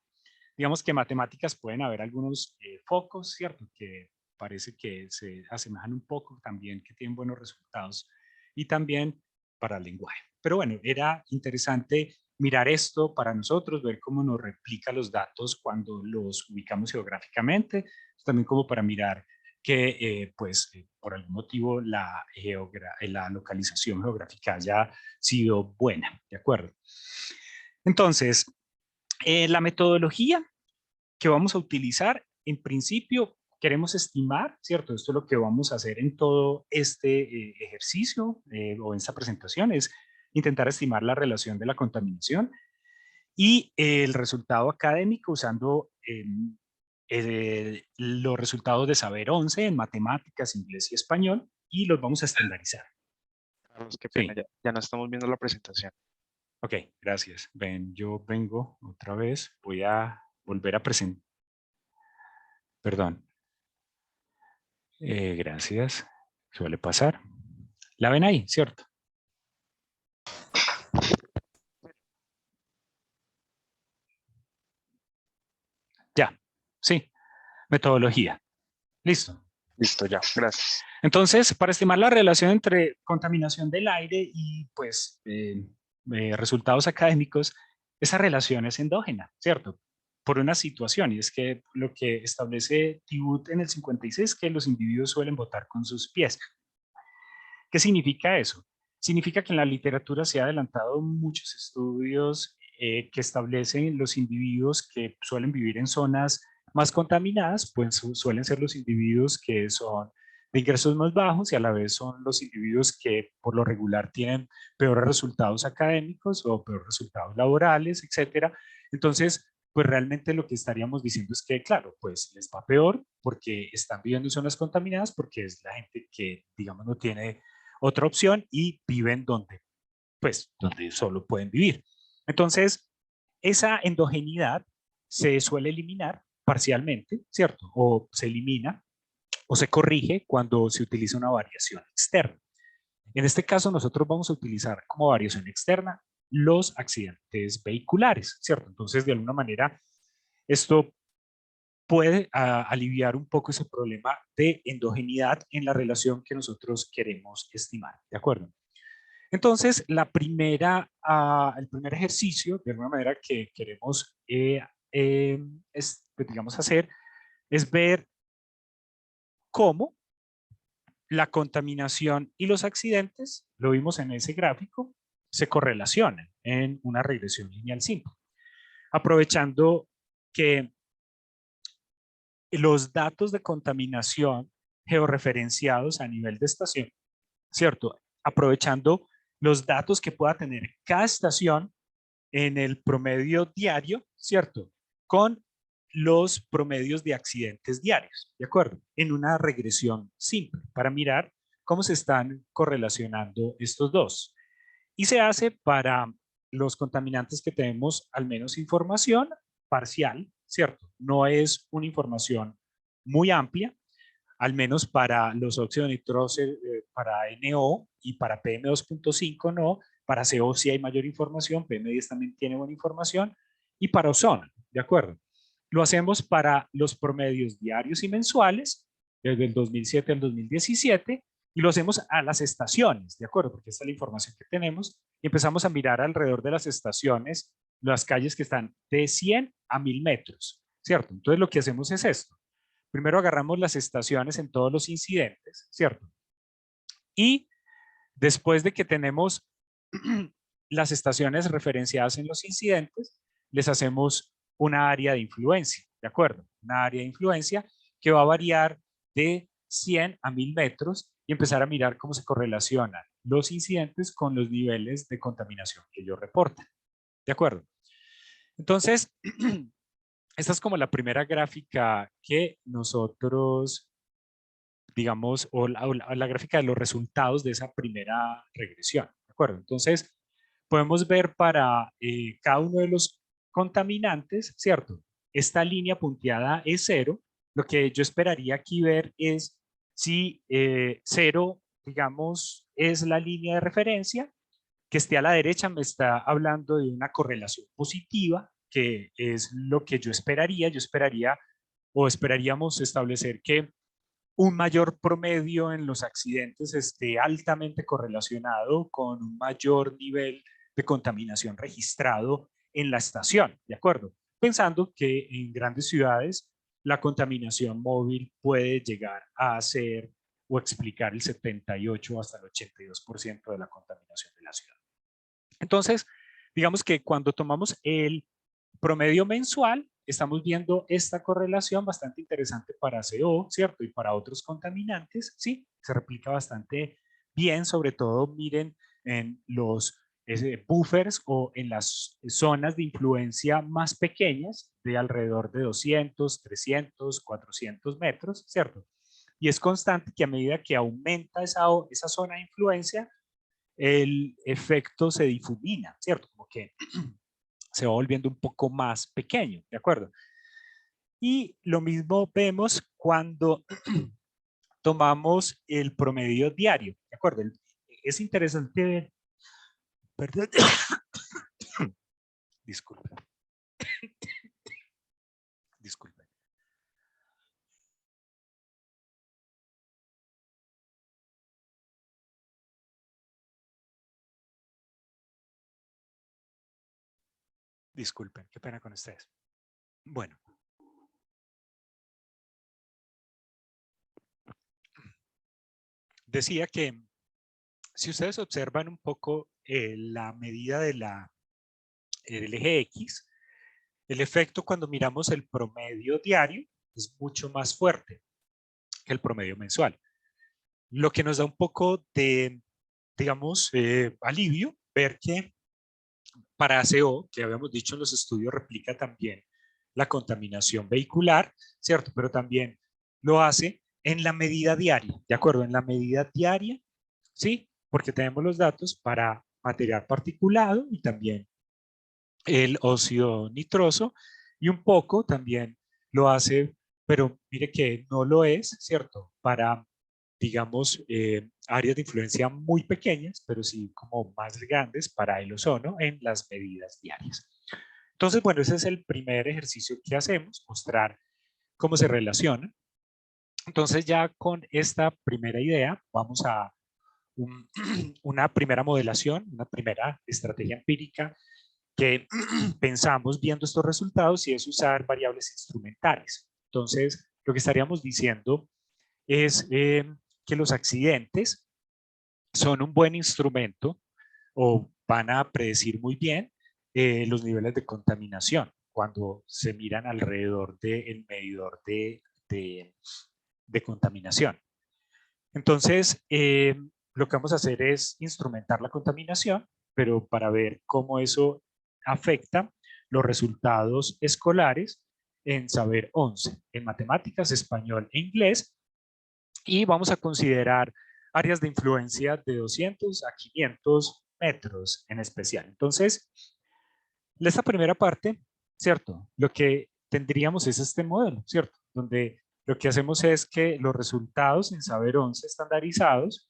digamos que en matemáticas pueden haber algunos focos, ¿cierto? Que parece que se asemejan un poco también, que tienen buenos resultados, y también para el lenguaje. Pero bueno, era interesante mirar esto para nosotros, ver cómo nos replica los datos cuando los ubicamos geográficamente, también como para mirar que por algún motivo la localización geográfica haya sido buena, ¿de acuerdo? Entonces, la metodología que vamos a utilizar, en principio, queremos estimar, ¿cierto? Esto es lo que vamos a hacer en todo este ejercicio o en esta presentación, es intentar estimar la relación de la contaminación y el resultado académico usando los resultados de Saber 11 en matemáticas, inglés y español, y los vamos a estandarizar. Carlos, qué pena, Sí. ya no estamos viendo la presentación. Ok, gracias. Ven, yo vengo otra vez, voy a volver a presentar. Perdón. Gracias. Suele pasar. La ven ahí, ¿cierto? Ya, sí. Metodología. Listo. Listo, ya, gracias. Entonces, para estimar la relación entre contaminación del aire y resultados académicos, esa relación es endógena, ¿cierto? Por una situación, y es que lo que establece Tibut en el 56 es que los individuos suelen votar con sus pies. ¿Qué significa eso? Significa que en la literatura se ha adelantado muchos estudios que establecen los individuos que suelen vivir en zonas más contaminadas, pues suelen ser los individuos que son de ingresos más bajos y a la vez son los individuos que por lo regular tienen peores resultados académicos o peores resultados laborales, etcétera. Entonces, pues realmente lo que estaríamos diciendo es que, claro, pues les va peor porque están viviendo en zonas contaminadas, porque es la gente que, digamos, no tiene otra opción y viven donde, pues, donde solo pueden vivir. Entonces, esa endogeneidad se suele eliminar parcialmente, ¿cierto? O se elimina o se corrige cuando se utiliza una variación externa. En este caso, nosotros vamos a utilizar como variación externa los accidentes vehiculares, ¿cierto? Entonces, de alguna manera, esto puede aliviar un poco ese problema de endogeneidad en la relación que nosotros queremos estimar, ¿de acuerdo? Entonces, el primer ejercicio, de alguna manera, que queremos, digamos, hacer, es ver cómo la contaminación y los accidentes, lo vimos en ese gráfico, se correlacionan en una regresión lineal simple, aprovechando que los datos de contaminación georreferenciados a nivel de estación, ¿cierto? Aprovechando los datos que pueda tener cada estación en el promedio diario, ¿cierto? Con los promedios de accidentes diarios, ¿de acuerdo? En una regresión simple para mirar cómo se están correlacionando estos dos. Y se hace para los contaminantes que tenemos al menos información parcial, ¿cierto? No es una información muy amplia, al menos para los óxidos nitrosos, para NO y para PM2.5 no, para CO sí hay mayor información, PM10 también tiene buena información, y para ozono, ¿de acuerdo? Lo hacemos para los promedios diarios y mensuales, desde el 2007 al 2017, y lo hacemos a las estaciones, ¿de acuerdo? Porque esta es la información que tenemos, y empezamos a mirar alrededor de las estaciones, las calles que están de 100 a 1000 metros, ¿cierto? Entonces lo que hacemos es esto. Primero agarramos las estaciones en todos los incidentes, ¿cierto? Y después de que tenemos las estaciones referenciadas en los incidentes, les hacemos una área de influencia, ¿de acuerdo? Una área de influencia que va a variar de 100 a 1000 metros y empezar a mirar cómo se correlacionan los incidentes con los niveles de contaminación que ellos reportan, ¿de acuerdo? Entonces, esta es como la primera gráfica que nosotros, digamos, o la gráfica de los resultados de esa primera regresión, ¿de acuerdo? Entonces, podemos ver para cada uno de los contaminantes, ¿cierto? Esta línea punteada es 0. Lo que yo esperaría aquí ver es si 0, digamos, es la línea de referencia, que esté a la derecha me está hablando de una correlación positiva, que es lo que yo esperaría. Yo esperaría o esperaríamos establecer que un mayor promedio en los accidentes esté altamente correlacionado con un mayor nivel de contaminación registrado en la estación, ¿de acuerdo? Pensando que en grandes ciudades la contaminación móvil puede llegar a ser o explicar el 78 hasta el 82% de la contaminación de la ciudad. Entonces, digamos que cuando tomamos el promedio mensual, estamos viendo esta correlación bastante interesante para CO, ¿cierto? Y para otros contaminantes, sí, se replica bastante bien, sobre todo miren en los buffers o en las zonas de influencia más pequeñas de alrededor de 200, 300, 400 metros, ¿cierto? Y es constante que a medida que aumenta esa zona de influencia, el efecto se difumina, ¿cierto? Como que se va volviendo un poco más pequeño, ¿de acuerdo? Y lo mismo vemos cuando tomamos el promedio diario, ¿de acuerdo? Es interesante ver, perdón, disculpen, disculpen. Disculpen, qué pena con ustedes. Bueno. Decía que si ustedes observan un poco la medida del eje X, el efecto cuando miramos el promedio diario es mucho más fuerte que el promedio mensual. Lo que nos da un poco de, digamos, alivio ver que para CO, que habíamos dicho en los estudios, replica también la contaminación vehicular, ¿cierto? Pero también lo hace en la medida diaria, ¿de acuerdo? En la medida diaria, ¿sí? Porque tenemos los datos para material particulado y también el óxido nitroso y un poco también lo hace, pero mire que no lo es, ¿cierto? Para, digamos, áreas de influencia muy pequeñas, pero sí como más grandes para el ozono en las medidas diarias. Entonces, bueno, ese es el primer ejercicio que hacemos, mostrar cómo se relaciona. Entonces, ya con esta primera idea, vamos a una primera modelación, una primera estrategia empírica que pensamos viendo estos resultados y es usar variables instrumentales. Entonces, lo que estaríamos diciendo es que los accidentes son un buen instrumento o van a predecir muy bien los niveles de contaminación cuando se miran alrededor del medidor de contaminación. Entonces, lo que vamos a hacer es instrumentar la contaminación, pero para ver cómo eso afecta los resultados escolares en saber 11, en matemáticas, español e inglés, y vamos a considerar áreas de influencia de 200 a 500 metros en especial. Entonces, esta primera parte, ¿cierto? Lo que tendríamos es este modelo, ¿cierto? Donde lo que hacemos es que los resultados en saber 11 estandarizados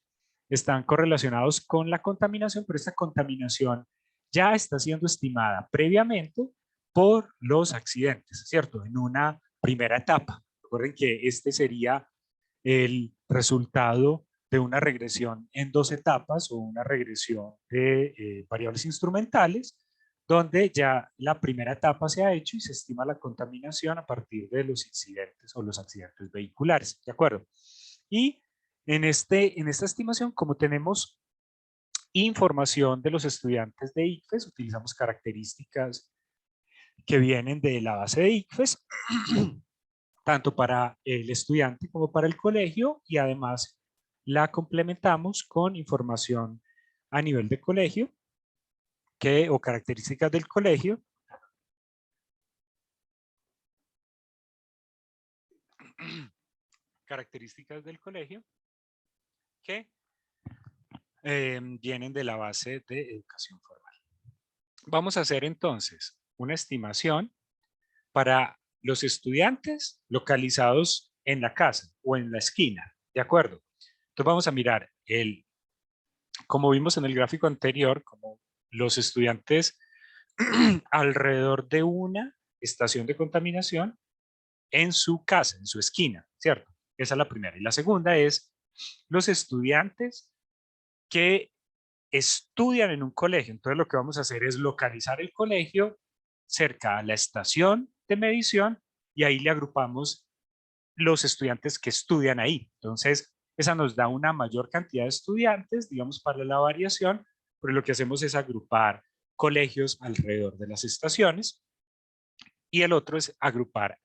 están correlacionados con la contaminación, pero esta contaminación ya está siendo estimada previamente por los accidentes, ¿cierto? En una primera etapa. Recuerden que este sería el resultado de una regresión en dos etapas o una regresión de variables instrumentales, donde ya la primera etapa se ha hecho y se estima la contaminación a partir de los incidentes o los accidentes vehiculares, ¿de acuerdo? Y en esta estimación, como tenemos información de los estudiantes de ICFES, utilizamos características que vienen de la base de ICFES, tanto para el estudiante como para el colegio, y además la complementamos con información a nivel de colegio o características del colegio que vienen de la base de educación formal. Vamos a hacer entonces una estimación para los estudiantes localizados en la casa o en la esquina, ¿de acuerdo? Entonces vamos a mirar como vimos en el gráfico anterior, como los estudiantes alrededor de una estación de contaminación en su casa, en su esquina, ¿cierto? Esa es la primera. Y la segunda es los estudiantes que estudian en un colegio. Entonces lo que vamos a hacer es localizar el colegio cerca a la estación de medición y ahí le agrupamos los estudiantes que estudian ahí. Entonces, esa nos da una mayor cantidad de estudiantes, digamos, para la variación, pero lo que hacemos es agrupar colegios alrededor de las estaciones y el otro es agrupar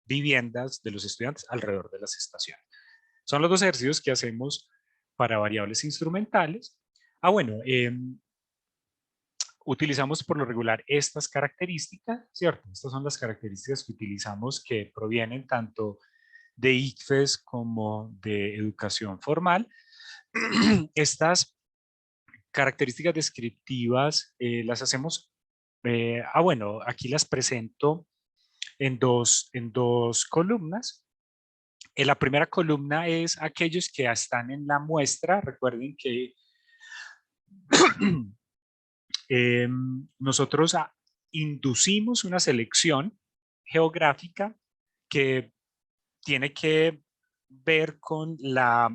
viviendas de los estudiantes alrededor de las estaciones. Son los dos ejercicios que hacemos para variables instrumentales. Bueno, utilizamos por lo regular estas características, ¿cierto? Estas son las características que utilizamos que provienen tanto de ICFES como de educación formal. Estas características descriptivas las hacemos, bueno, aquí las presento en dos columnas. En la primera columna es aquellos que están en la muestra. Recuerden que nosotros inducimos una selección geográfica que tiene que ver con la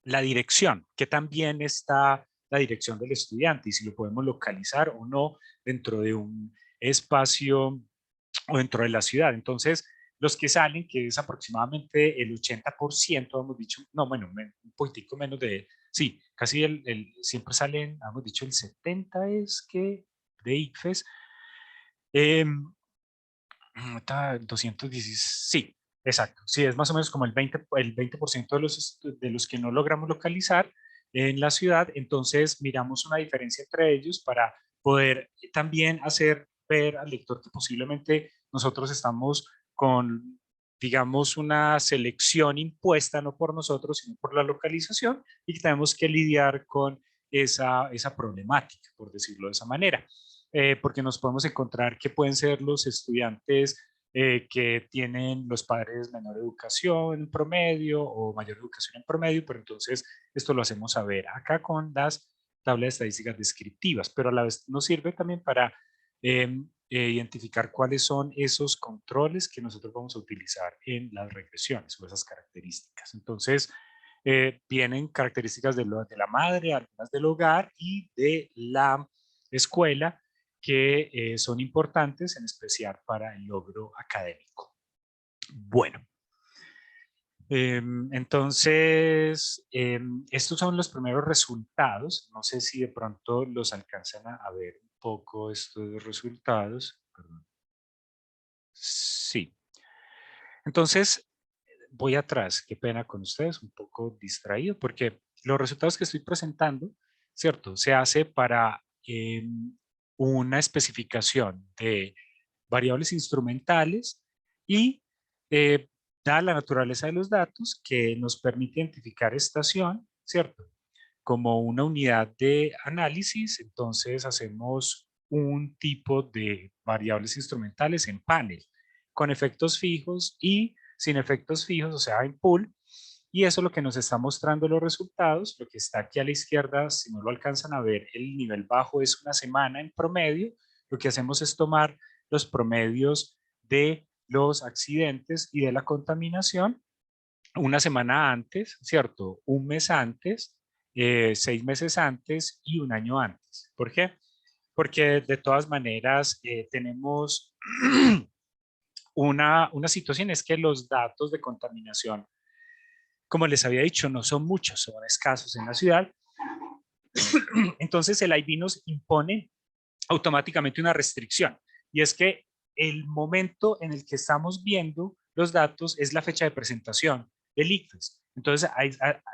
dirección, que también está la dirección del estudiante y si lo podemos localizar o no dentro de un espacio o dentro de la ciudad. Entonces, los que salen, que es aproximadamente el 80%, hemos dicho, no, bueno, un poquitico menos de, sí, casi siempre salen, hemos dicho el 70 es que de ICFES, 216, sí, exacto, sí, es más o menos como el 20% de los que no logramos localizar en la ciudad, entonces miramos una diferencia entre ellos para poder también hacer ver al lector que posiblemente nosotros estamos con, digamos, una selección impuesta no por nosotros, sino por la localización y que tenemos que lidiar con esa problemática, por decirlo de esa manera. Porque nos podemos encontrar que pueden ser los estudiantes que tienen los padres menor educación en promedio o mayor educación en promedio, pero entonces esto lo hacemos saber acá con las tablas de estadísticas descriptivas, pero a la vez nos sirve también para identificar cuáles son esos controles que nosotros vamos a utilizar en las regresiones o esas características. Entonces, vienen características de la madre, algunas del hogar y de la escuela, que son importantes, en especial para el logro académico. Bueno, entonces, estos son los primeros resultados. No sé si de pronto los alcanzan a ver un poco estos resultados. Perdón. Sí. Entonces, voy atrás. Qué pena con ustedes, un poco distraído, porque los resultados que estoy presentando, ¿cierto? Se hace para una especificación de variables instrumentales y da la naturaleza de los datos que nos permite identificar estación, ¿cierto? Como una unidad de análisis, entonces hacemos un tipo de variables instrumentales en panel, con efectos fijos y sin efectos fijos, o sea, en pool, y eso es lo que nos está mostrando los resultados. Lo que está aquí a la izquierda, si no lo alcanzan a ver, el nivel bajo es una semana en promedio. Lo que hacemos es tomar los promedios de los accidentes y de la contaminación una semana antes, ¿cierto? Un mes antes, 6 meses antes y un año antes. ¿Por qué? Porque de todas maneras tenemos una situación, es que los datos de contaminación, como les había dicho, no son muchos, son escasos en la ciudad. Entonces el IB nos impone automáticamente una restricción, y es que el momento en el que estamos viendo los datos es la fecha de presentación del ICFES. Entonces,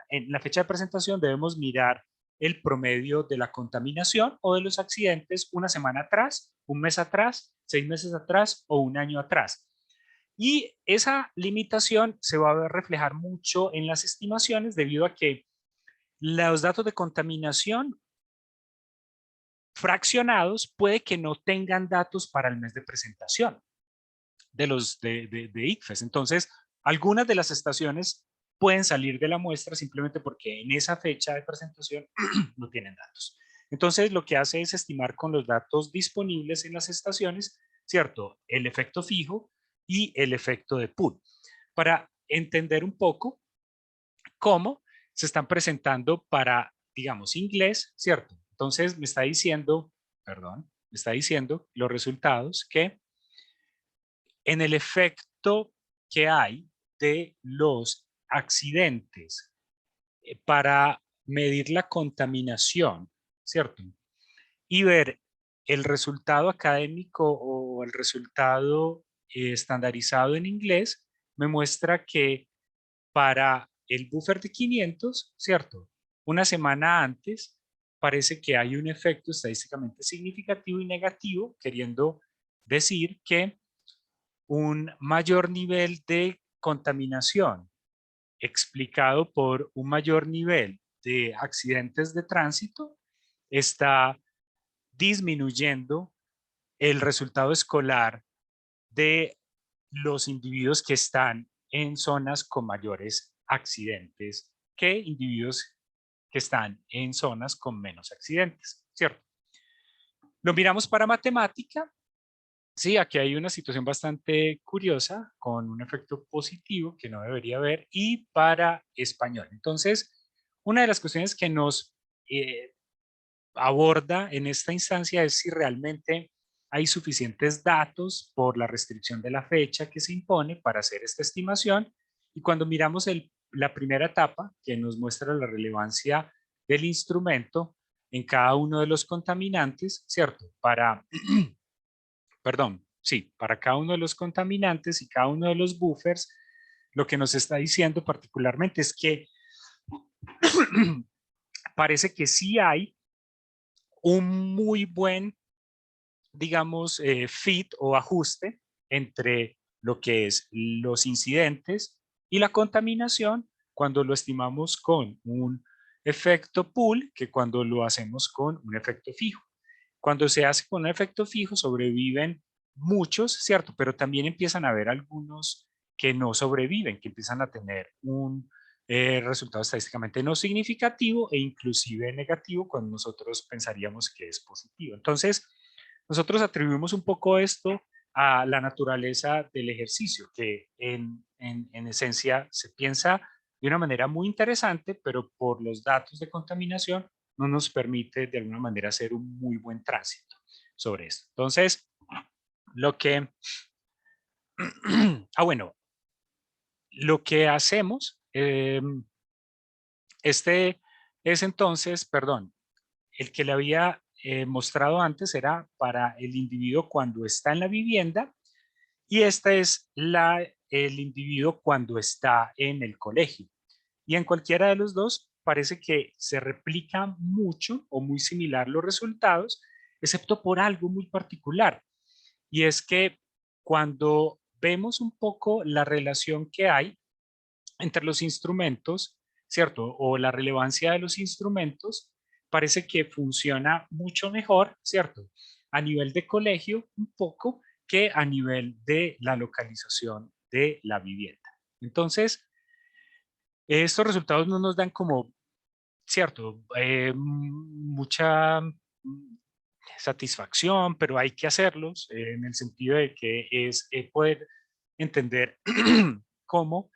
en la fecha de presentación debemos mirar el promedio de la contaminación o de los accidentes una semana atrás, un mes atrás, 6 meses atrás o un año atrás. Y esa limitación se va a reflejar mucho en las estimaciones debido a que los datos de contaminación fraccionados puede que no tengan datos para el mes de presentación de ICFES. Entonces, algunas de las estaciones pueden salir de la muestra simplemente porque en esa fecha de presentación no tienen datos. Entonces, lo que hace es estimar con los datos disponibles en las estaciones, ¿cierto? El efecto fijo y el efecto de pool. para entender un poco cómo se están presentando para, digamos, inglés, ¿cierto? Entonces me está diciendo los resultados que en el efecto que hay de los accidentes para medir la contaminación, ¿cierto? Y ver el resultado académico o el resultado estandarizado en inglés, me muestra que para el buffer de 500, ¿cierto? Una semana antes, parece que hay un efecto estadísticamente significativo y negativo, queriendo decir que un mayor nivel de contaminación explicado por un mayor nivel de accidentes de tránsito está disminuyendo el resultado escolar de los individuos que están en zonas con mayores accidentes que individuos que están en zonas con menos accidentes, ¿cierto? Lo miramos para matemática. Sí, aquí hay una situación bastante curiosa con un efecto positivo que no debería haber y para español. Entonces, una de las cuestiones que nos aborda en esta instancia es si realmente hay suficientes datos por la restricción de la fecha que se impone para hacer esta estimación. Y cuando miramos la primera etapa, que nos muestra la relevancia del instrumento en cada uno de los contaminantes, ¿cierto? Perdón, sí, para cada uno de los contaminantes y cada uno de los buffers, lo que nos está diciendo particularmente es que parece que sí hay un muy buen, digamos, fit o ajuste entre lo que es los incidentes y la contaminación cuando lo estimamos con un efecto pool que cuando lo hacemos con un efecto fijo. Cuando se hace con un efecto fijo sobreviven muchos, ¿cierto? Pero también empiezan a haber algunos que no sobreviven, que empiezan a tener un resultado estadísticamente no significativo e inclusive negativo cuando nosotros pensaríamos que es positivo. Entonces, nosotros atribuimos un poco esto a la naturaleza del ejercicio, que en esencia se piensa de una manera muy interesante, pero por los datos de contaminación no nos permite de alguna manera hacer un muy buen tránsito sobre esto. Entonces, lo que, bueno, lo que hacemos, este es entonces, perdón, el que le había mostrado antes era para el individuo cuando está en la vivienda y esta es el individuo cuando está en el colegio. Y en cualquiera de los dos parece que se replica mucho o muy similar los resultados, excepto por algo muy particular. Y es que cuando vemos un poco la relación que hay entre los instrumentos, ¿cierto? O la relevancia de los instrumentos, parece que funciona mucho mejor, ¿cierto? A nivel de colegio, un poco, que a nivel de la localización de la vivienda. Entonces, estos resultados no nos dan como, cierto, mucha satisfacción, pero hay que hacerlos en el sentido de que es poder entender cómo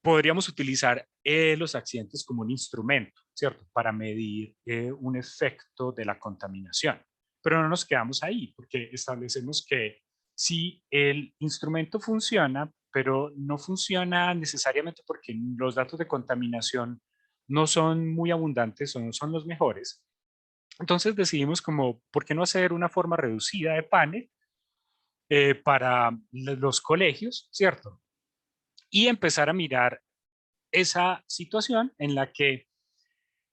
podríamos utilizar los accidentes como un instrumento, ¿cierto? Para medir un efecto de la contaminación. Pero no nos quedamos ahí, porque establecemos que si el instrumento funciona, pero no funciona necesariamente porque los datos de contaminación no son muy abundantes o no son los mejores, entonces decidimos como, ¿por qué no hacer una forma reducida de panel para los colegios, ¿cierto? Y empezar a mirar esa situación en la que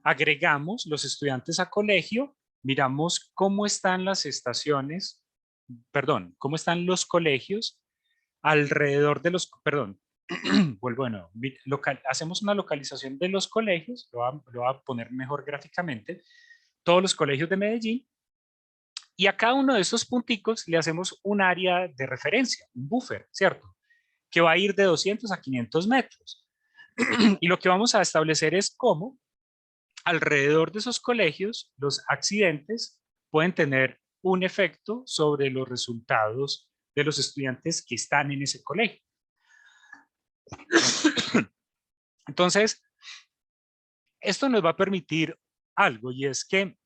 agregamos los estudiantes a colegio, miramos cómo están las estaciones, perdón, cómo están los colegios alrededor de los, perdón, vuelvo de nuevo, hacemos una localización de los colegios, lo voy a poner mejor gráficamente, todos los colegios de Medellín, y a cada uno de esos punticos le hacemos un área de referencia, un buffer, ¿cierto? Que va a ir de 200 a 500 metros. Y lo que vamos a establecer es cómo alrededor de esos colegios los accidentes pueden tener un efecto sobre los resultados de los estudiantes que están en ese colegio. Entonces, esto nos va a permitir algo, y es que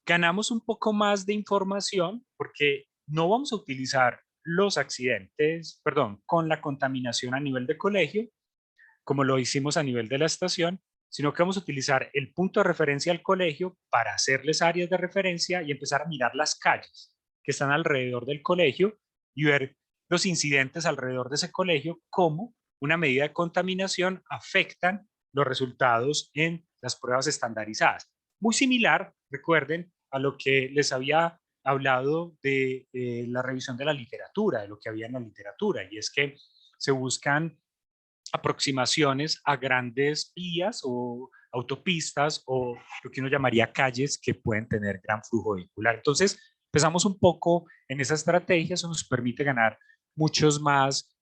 ganamos un poco más de información porque no vamos a utilizar los accidentes, perdón, con la contaminación a nivel de colegio, como lo hicimos a nivel de la estación, sino que vamos a utilizar el punto de referencia al colegio para hacerles áreas de referencia y empezar a mirar las calles que están alrededor del colegio y ver los incidentes alrededor de ese colegio, cómo una medida de contaminación afectan los resultados en las pruebas estandarizadas. Muy similar, recuerden, a lo que les había hablado de la revisión de la literatura, de lo que había en la literatura, y es que se buscan aproximaciones a grandes vías o autopistas o lo que uno llamaría calles que pueden tener gran flujo vehicular. Entonces, empezamos un poco en esa estrategia, eso nos permite ganar muchos más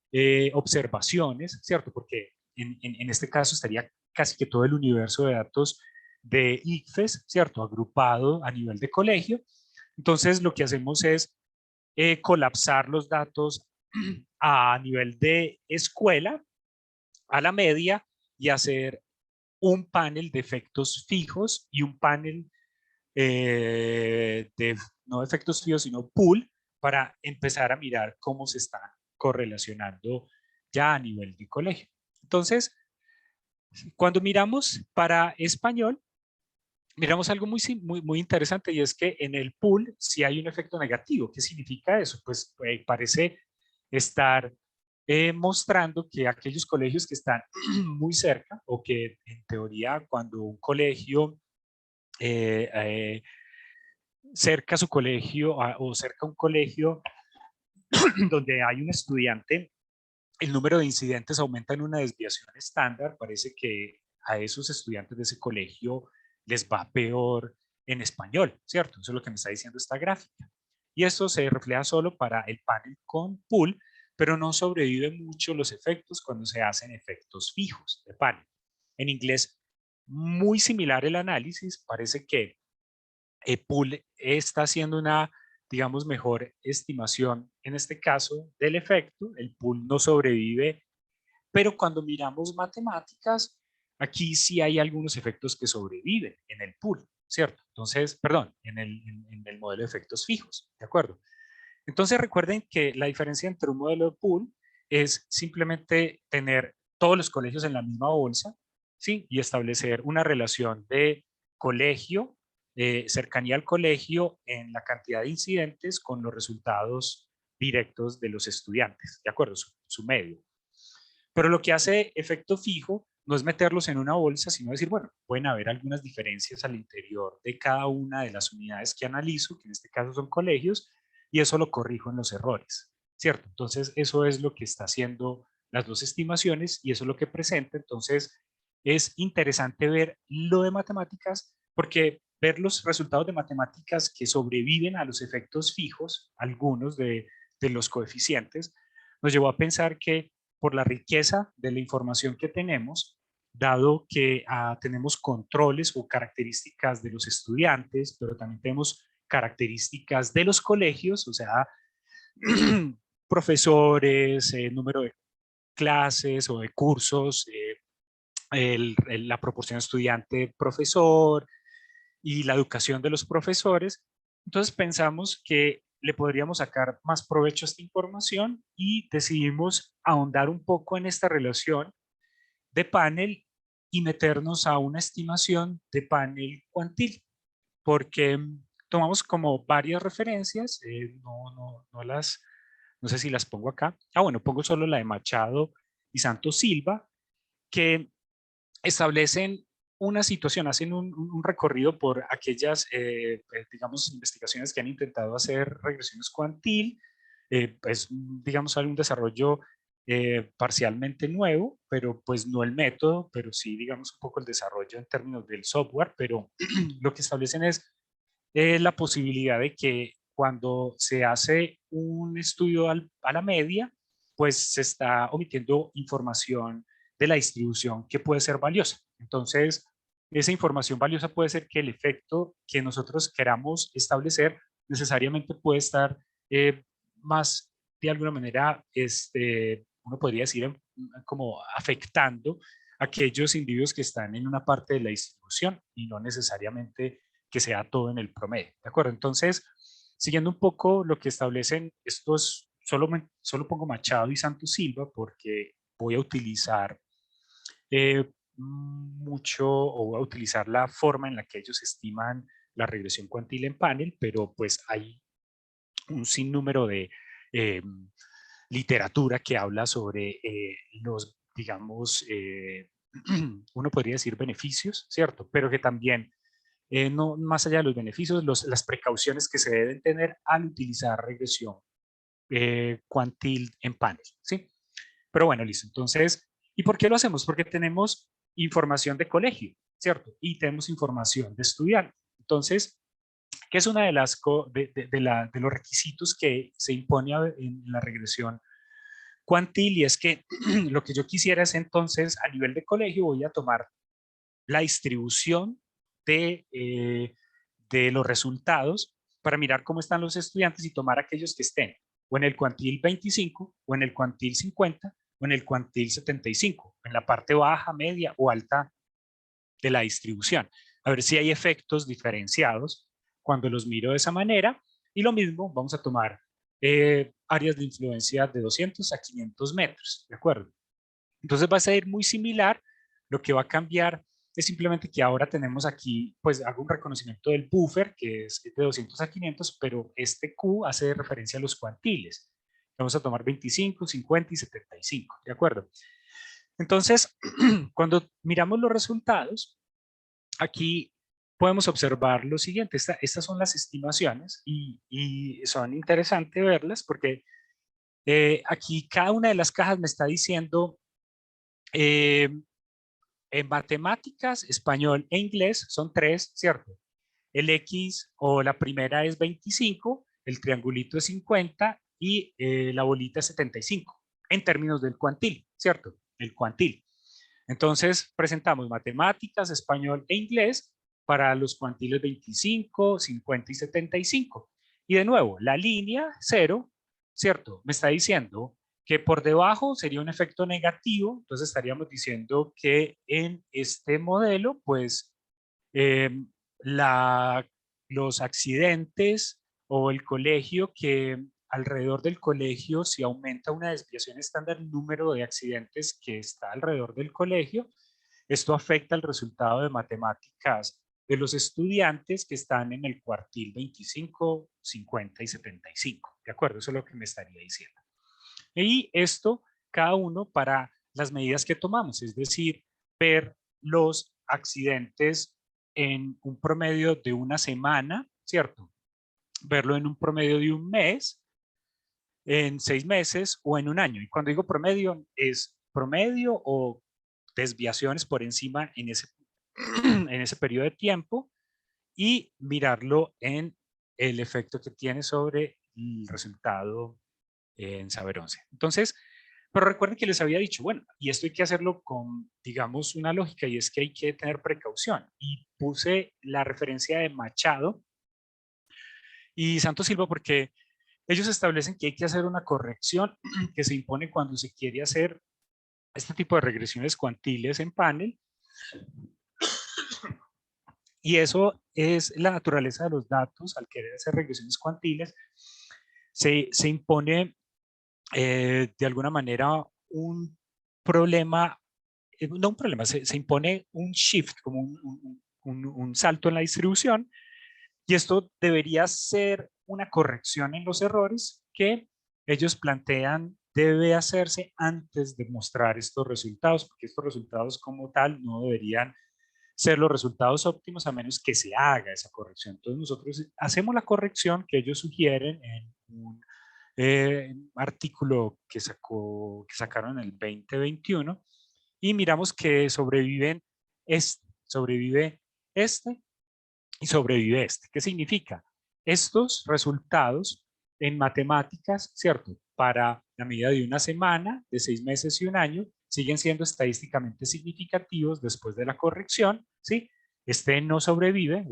observaciones, ¿cierto? Porque en este caso estaría casi que todo el universo de datos de ICFES, ¿cierto? Agrupado a nivel de colegio. Entonces, lo que hacemos es colapsar los datos a nivel de escuela, a la media, y hacer un panel de efectos fijos y un panel no de efectos fijos, sino pool, para empezar a mirar cómo se está correlacionando ya a nivel de colegio. Entonces, cuando miramos para español, miramos algo muy interesante, y es que en el pool sí hay un efecto negativo. ¿Qué significa eso? Pues parece estar mostrando que aquellos colegios que están muy cerca, o que en teoría cuando un colegio eh, eh, cerca su colegio o cerca un colegio donde hay un estudiante, el número de incidentes aumenta en una desviación estándar, parece que a esos estudiantes de ese colegio les va peor en español, ¿cierto? Eso es lo que me está diciendo esta gráfica. Y esto se refleja solo para el panel con pool, pero no sobreviven mucho los efectos cuando se hacen efectos fijos de panel. En inglés, muy similar el análisis, parece que pool está haciendo una, digamos, mejor estimación en este caso del efecto. El pool no sobrevive, pero cuando miramos matemáticas, aquí sí hay algunos efectos que sobreviven en el pool, ¿cierto? Entonces, perdón, en el modelo de efectos fijos, ¿de acuerdo? Entonces recuerden que la diferencia entre un modelo de pool es simplemente tener todos los colegios en la misma bolsa, ¿sí? Y establecer una relación de colegio, cercanía al colegio en la cantidad de incidentes con los resultados directos de los estudiantes, ¿de acuerdo? Su medio. Pero lo que hace efecto fijo no es meterlos en una bolsa, sino decir, bueno, pueden haber algunas diferencias al interior de cada una de las unidades que analizo, que en este caso son colegios, y eso lo corrijo en los errores, ¿cierto? Entonces, eso es lo que está haciendo las dos estimaciones y eso es lo que presenta. Entonces, es interesante ver lo de matemáticas, porque ver los resultados de matemáticas que sobreviven a los efectos fijos, algunos de los coeficientes, nos llevó a pensar que por la riqueza de la información que tenemos, dado que tenemos controles o características de los estudiantes, pero también tenemos características de los colegios, o sea, profesores, número de clases o de cursos, la proporción estudiante-profesor y la educación de los profesores. Entonces pensamos que le podríamos sacar más provecho a esta información y decidimos ahondar un poco en esta relación de panel y meternos a una estimación de panel cuantil, porque tomamos como varias referencias, no sé si las pongo acá. Bueno, pongo solo la de Machado y Santos Silva, que establecen una situación, hacen un recorrido por aquellas, digamos, investigaciones que han intentado hacer regresiones cuantil, pues, digamos, hay un desarrollo parcialmente nuevo, pero pues no el método, pero sí, digamos, un poco el desarrollo en términos del software, pero lo que establecen es la posibilidad de que cuando se hace un estudio a la media, pues se está omitiendo información de la distribución que puede ser valiosa. Entonces, esa información valiosa puede ser que el efecto que nosotros queramos establecer necesariamente puede estar más, de alguna manera, uno podría decir, como afectando a aquellos individuos que están en una parte de la distribución y no necesariamente que sea todo en el promedio, ¿de acuerdo? Entonces, siguiendo un poco lo que establecen estos, solo pongo Machado y Santos Silva porque voy a utilizar mucho, o voy a utilizar la forma en la que ellos estiman la regresión cuantile en panel, pero pues hay un sinnúmero de literatura que habla sobre los, digamos, uno podría decir beneficios, ¿cierto? Pero que también, no más allá de los beneficios, las precauciones que se deben tener al utilizar regresión cuantil en panel, ¿sí? Pero bueno, listo. Entonces, ¿y por qué lo hacemos? Porque tenemos información de colegio, ¿cierto? Y tenemos información de estudiante. Entonces, ¿qué es una de las de los requisitos que se impone en la regresión cuantil? Y es que lo que yo quisiera es entonces, a nivel de colegio, voy a tomar la distribución de los resultados para mirar cómo están los estudiantes y tomar aquellos que estén o en el cuantil 25, o en el cuantil 50, o en el cuantil 75, en la parte baja, media o alta de la distribución. A ver si hay efectos diferenciados cuando los miro de esa manera. Y lo mismo, vamos a tomar áreas de influencia de 200 a 500 metros, ¿de acuerdo? Entonces va a ser muy similar. Lo que va a cambiar es simplemente que ahora tenemos aquí, pues hago un reconocimiento del buffer, que es de 200 a 500, pero este Q hace referencia a los cuantiles. Vamos a tomar 25, 50 y 75, ¿de acuerdo? Entonces, cuando miramos los resultados, aquí podemos observar lo siguiente. Estas son las estimaciones y son interesantes verlas porque aquí cada una de las cajas me está diciendo en matemáticas, español e inglés son 3, ¿cierto? El X o la primera es 25, el triangulito es 50 y la bolita es 75 en términos del cuantil, ¿cierto? El cuantil. Entonces presentamos matemáticas, español e inglés para los cuantiles 25, 50 y 75. Y de nuevo, la línea 0, ¿cierto? Me está diciendo que por debajo sería un efecto negativo, entonces estaríamos diciendo que en este modelo, pues, eh, la, los accidentes o el colegio que alrededor del colegio, si aumenta una desviación estándar, el número de accidentes que está alrededor del colegio, esto afecta el resultado de matemáticas de los estudiantes que están en el cuartil 25, 50 y 75. ¿De acuerdo? Eso es lo que me estaría diciendo. Y esto, cada uno para las medidas que tomamos, es decir, ver los accidentes en un promedio de una semana, ¿cierto? Verlo en un promedio de un mes, en 6 meses o en un año. Y cuando digo promedio, es promedio o desviaciones por encima en en ese periodo de tiempo y mirarlo en el efecto que tiene sobre el resultado en saber 11. Entonces, pero recuerden que les había dicho, bueno, y esto hay que hacerlo con, digamos, una lógica, y es que hay que tener precaución. Y puse la referencia de Machado y Santos Silva porque ellos establecen que hay que hacer una corrección que se impone cuando se quiere hacer este tipo de regresiones cuantiles en panel. Y eso es la naturaleza de los datos. Al querer hacer regresiones cuantiles, se impone de alguna manera un problema, no un problema, se impone un shift, como un salto en la distribución, y esto debería ser una corrección en los errores que ellos plantean debe hacerse antes de mostrar estos resultados, porque estos resultados como tal no deberían ser los resultados óptimos a menos que se haga esa corrección. Entonces nosotros hacemos la corrección que ellos sugieren en un artículo que sacaron en el 2021 y miramos que sobrevive este y sobrevive este. ¿Qué significa? Estos resultados en matemáticas, ¿cierto? Para la medida de una semana, de 6 meses y un año, siguen siendo estadísticamente significativos después de la corrección, ¿sí? Este no sobrevive,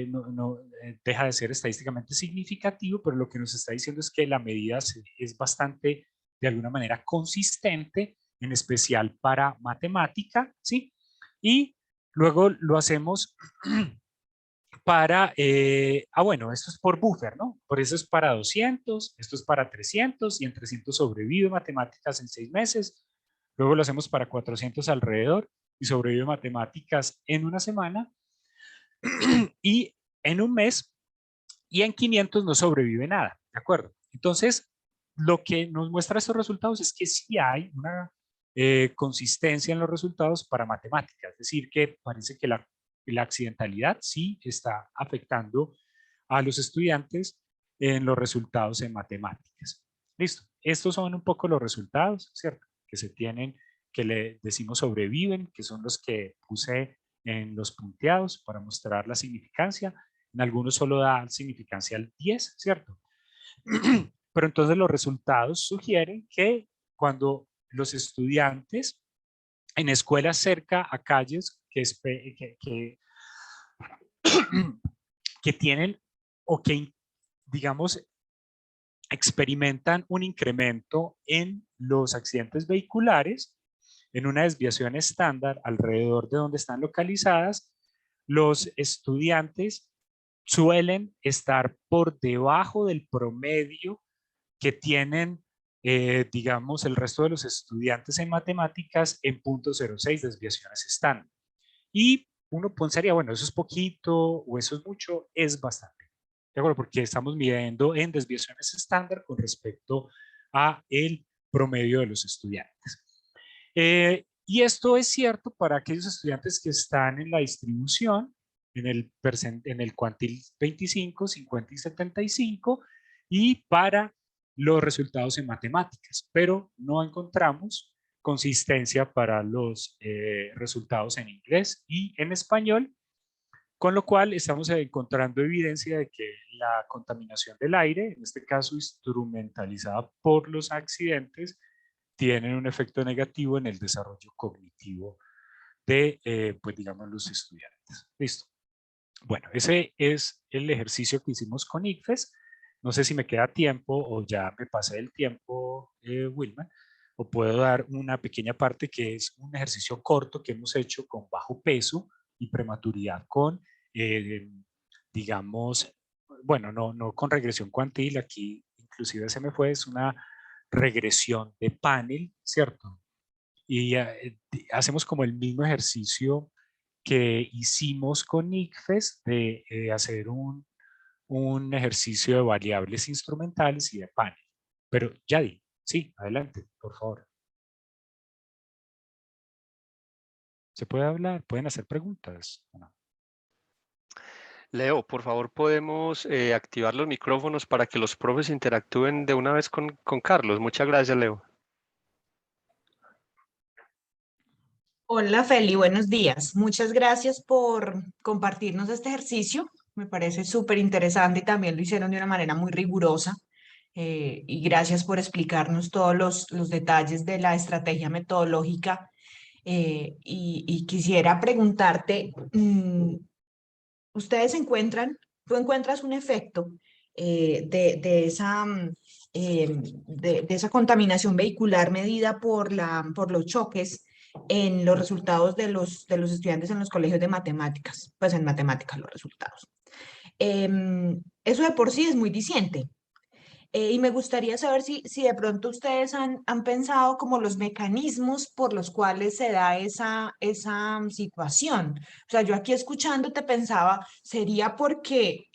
no deja de ser estadísticamente significativo, pero lo que nos está diciendo es que la medida es bastante de alguna manera consistente, en especial para matemática, ¿sí? Y luego lo hacemos para, bueno, esto es por buffer, ¿no? Por eso es para 200, esto es para 300 y en 300 sobrevive matemáticas en 6 meses. Luego lo hacemos para 400 alrededor y sobrevive matemáticas en una semana y en un mes, y en 500 no sobrevive nada, ¿de acuerdo? Entonces, lo que nos muestra estos resultados es que sí hay una consistencia en los resultados para matemáticas, es decir, que parece que la accidentalidad sí está afectando a los estudiantes en los resultados en matemáticas. Listo, estos son un poco los resultados, ¿cierto? Que se tienen, que le decimos sobreviven, que son los que puse en los punteados para mostrar la significancia. En algunos solo da significancia al 10, ¿cierto? Pero entonces los resultados sugieren que cuando los estudiantes en escuelas cerca a calles que tienen o que, digamos, experimentan un incremento en los accidentes vehiculares, en una desviación estándar alrededor de donde están localizadas, los estudiantes suelen estar por debajo del promedio que tienen, digamos, el resto de los estudiantes en matemáticas en 0.06 desviaciones estándar. Y uno pensaría, bueno, eso es poquito o eso es mucho, es bastante. ¿De acuerdo? Porque estamos midiendo en desviaciones estándar con respecto a el promedio de los estudiantes. Y esto es cierto para aquellos estudiantes que están en la distribución, en el cuantil 25, 50 y 75, y para los resultados en matemáticas, pero no encontramos consistencia para los resultados en inglés y en español, con lo cual estamos encontrando evidencia de que la contaminación del aire, en este caso instrumentalizada por los accidentes, tienen un efecto negativo en el desarrollo cognitivo de, pues digamos, los estudiantes. Listo. Bueno, ese es el ejercicio que hicimos con ICFES. No sé si me queda tiempo o ya me pasé el tiempo, Wilma, o puedo dar una pequeña parte que es un ejercicio corto que hemos hecho con bajo peso y prematuridad con, digamos, bueno, no con regresión cuantil, aquí inclusive se me fue, es una regresión de panel, ¿cierto? Y hacemos como el mismo ejercicio que hicimos con ICFES de hacer un ejercicio de variables instrumentales y de panel. Pero Yadi, sí, adelante, por favor. ¿Se puede hablar? ¿Pueden hacer preguntas? ¿O no? Leo, por favor, podemos activar los micrófonos para que los profes interactúen de una vez con Carlos. Muchas gracias, Leo. Hola Feli, buenos días. Muchas gracias por compartirnos este ejercicio. Me parece súper interesante y también lo hicieron de una manera muy rigurosa. Y gracias por explicarnos todos los detalles de la estrategia metodológica. Y quisiera preguntarte, ¿ustedes encuentran, tú encuentras un efecto de esa... de esa contaminación vehicular medida por los choques en los resultados de los estudiantes en los colegios de matemáticas, pues en matemáticas los resultados? Eso de por sí es muy diciente. Y me gustaría saber si de pronto ustedes han pensado como los mecanismos por los cuales se da esa situación. O sea, yo aquí escuchándote pensaba, sería porque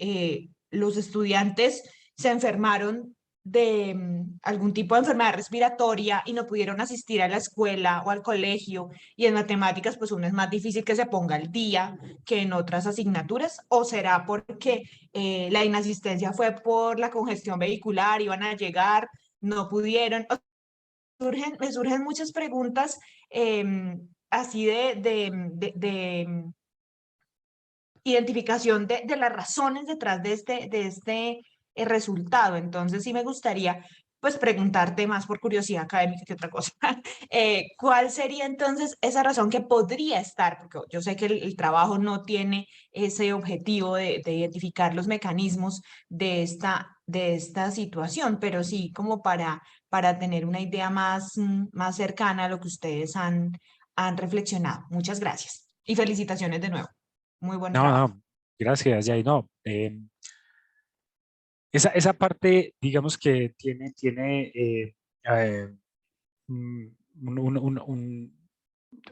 los estudiantes se enfermaron de algún tipo de enfermedad respiratoria y no pudieron asistir a la escuela o al colegio, y en matemáticas pues uno es más difícil que se ponga al día que en otras asignaturas, o será porque la inasistencia fue por la congestión vehicular, iban a llegar, no pudieron. Me surgen muchas preguntas así de identificación de las razones detrás de este resultado. Entonces sí me gustaría pues preguntarte más por curiosidad académica que otra cosa. ¿Cuál sería entonces esa razón que podría estar? Porque yo sé que el trabajo no tiene ese objetivo de identificar los mecanismos de esta situación, pero sí como para tener una idea más cercana a lo que ustedes han reflexionado. Muchas gracias y felicitaciones de nuevo. Muy buen No, trabajo. no, gracias, Jay. No, esa parte, digamos que tiene eh, un-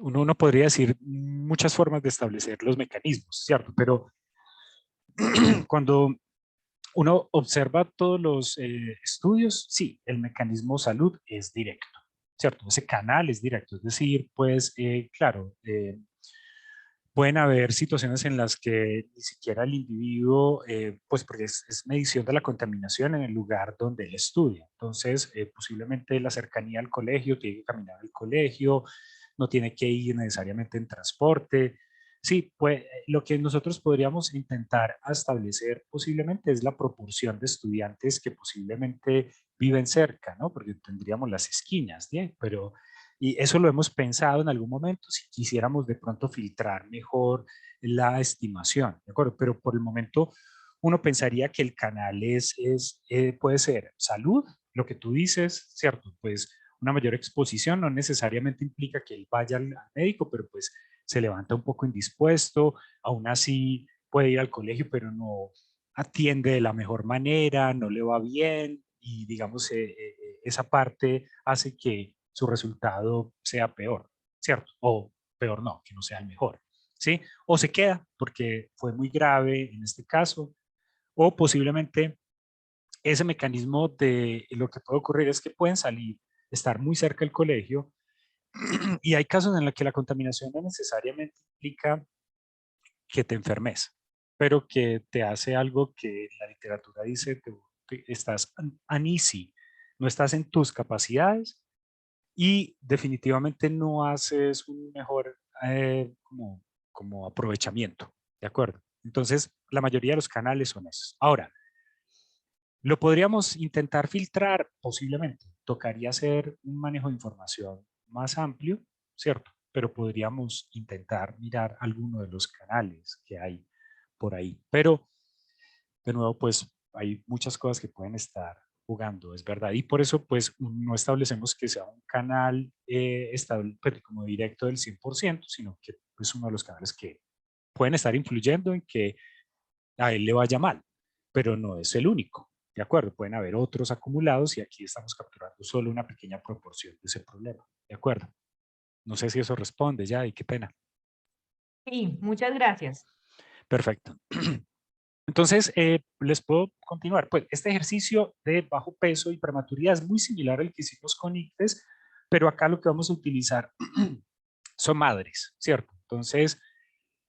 uno podría decir muchas formas de establecer los mecanismos, ¿cierto? Pero cuando uno observa todos los estudios, sí, el mecanismo salud es directo, ¿cierto? Ese canal es directo, es decir, pues, claro, pueden haber situaciones en las que ni siquiera el individuo, pues porque es medición de la contaminación en el lugar donde él estudia. Entonces, posiblemente la cercanía al colegio, tiene que caminar al colegio, no tiene que ir necesariamente en transporte. Sí, pues lo que nosotros podríamos intentar establecer posiblemente es la proporción de estudiantes que posiblemente viven cerca, ¿no? Porque tendríamos las esquinas, ¿sí? Pero y eso lo hemos pensado en algún momento, si quisiéramos de pronto filtrar mejor la estimación, ¿de acuerdo? Pero por el momento uno pensaría que el canal puede ser salud, lo que tú dices, ¿cierto? Pues una mayor exposición no necesariamente implica que él vaya al médico, pero pues se levanta un poco indispuesto, aún así puede ir al colegio, pero no atiende de la mejor manera, no le va bien y digamos esa parte hace que su resultado sea peor, ¿cierto? O peor no, que no sea el mejor, ¿sí? O se queda porque fue muy grave en este caso, o posiblemente ese mecanismo de lo que puede ocurrir es que pueden salir, estar muy cerca del colegio y hay casos en los que la contaminación no necesariamente implica que te enfermes, pero que te hace algo que la literatura dice, estás uneasy, no estás en tus capacidades y definitivamente no haces un mejor como aprovechamiento, ¿de acuerdo? Entonces, la mayoría de los canales son esos. Ahora, lo podríamos intentar filtrar posiblemente. Tocaría hacer un manejo de información más amplio, ¿cierto? Pero podríamos intentar mirar alguno de los canales que hay por ahí. Pero, de nuevo, pues hay muchas cosas que pueden estar jugando, es verdad. Y por eso, pues, no establecemos que sea un canal estable, pues, como directo del 100%, sino que es uno de los canales que pueden estar influyendo en que a él le vaya mal, pero no es el único. ¿De acuerdo? Pueden haber otros acumulados y aquí estamos capturando solo una pequeña proporción de ese problema. ¿De acuerdo? No sé si eso responde ya y qué pena. Sí, muchas gracias. Perfecto. Entonces, les puedo continuar. Pues este ejercicio de bajo peso y prematuridad es muy similar al que hicimos con ICFES, pero acá lo que vamos a utilizar son madres, ¿cierto? Entonces,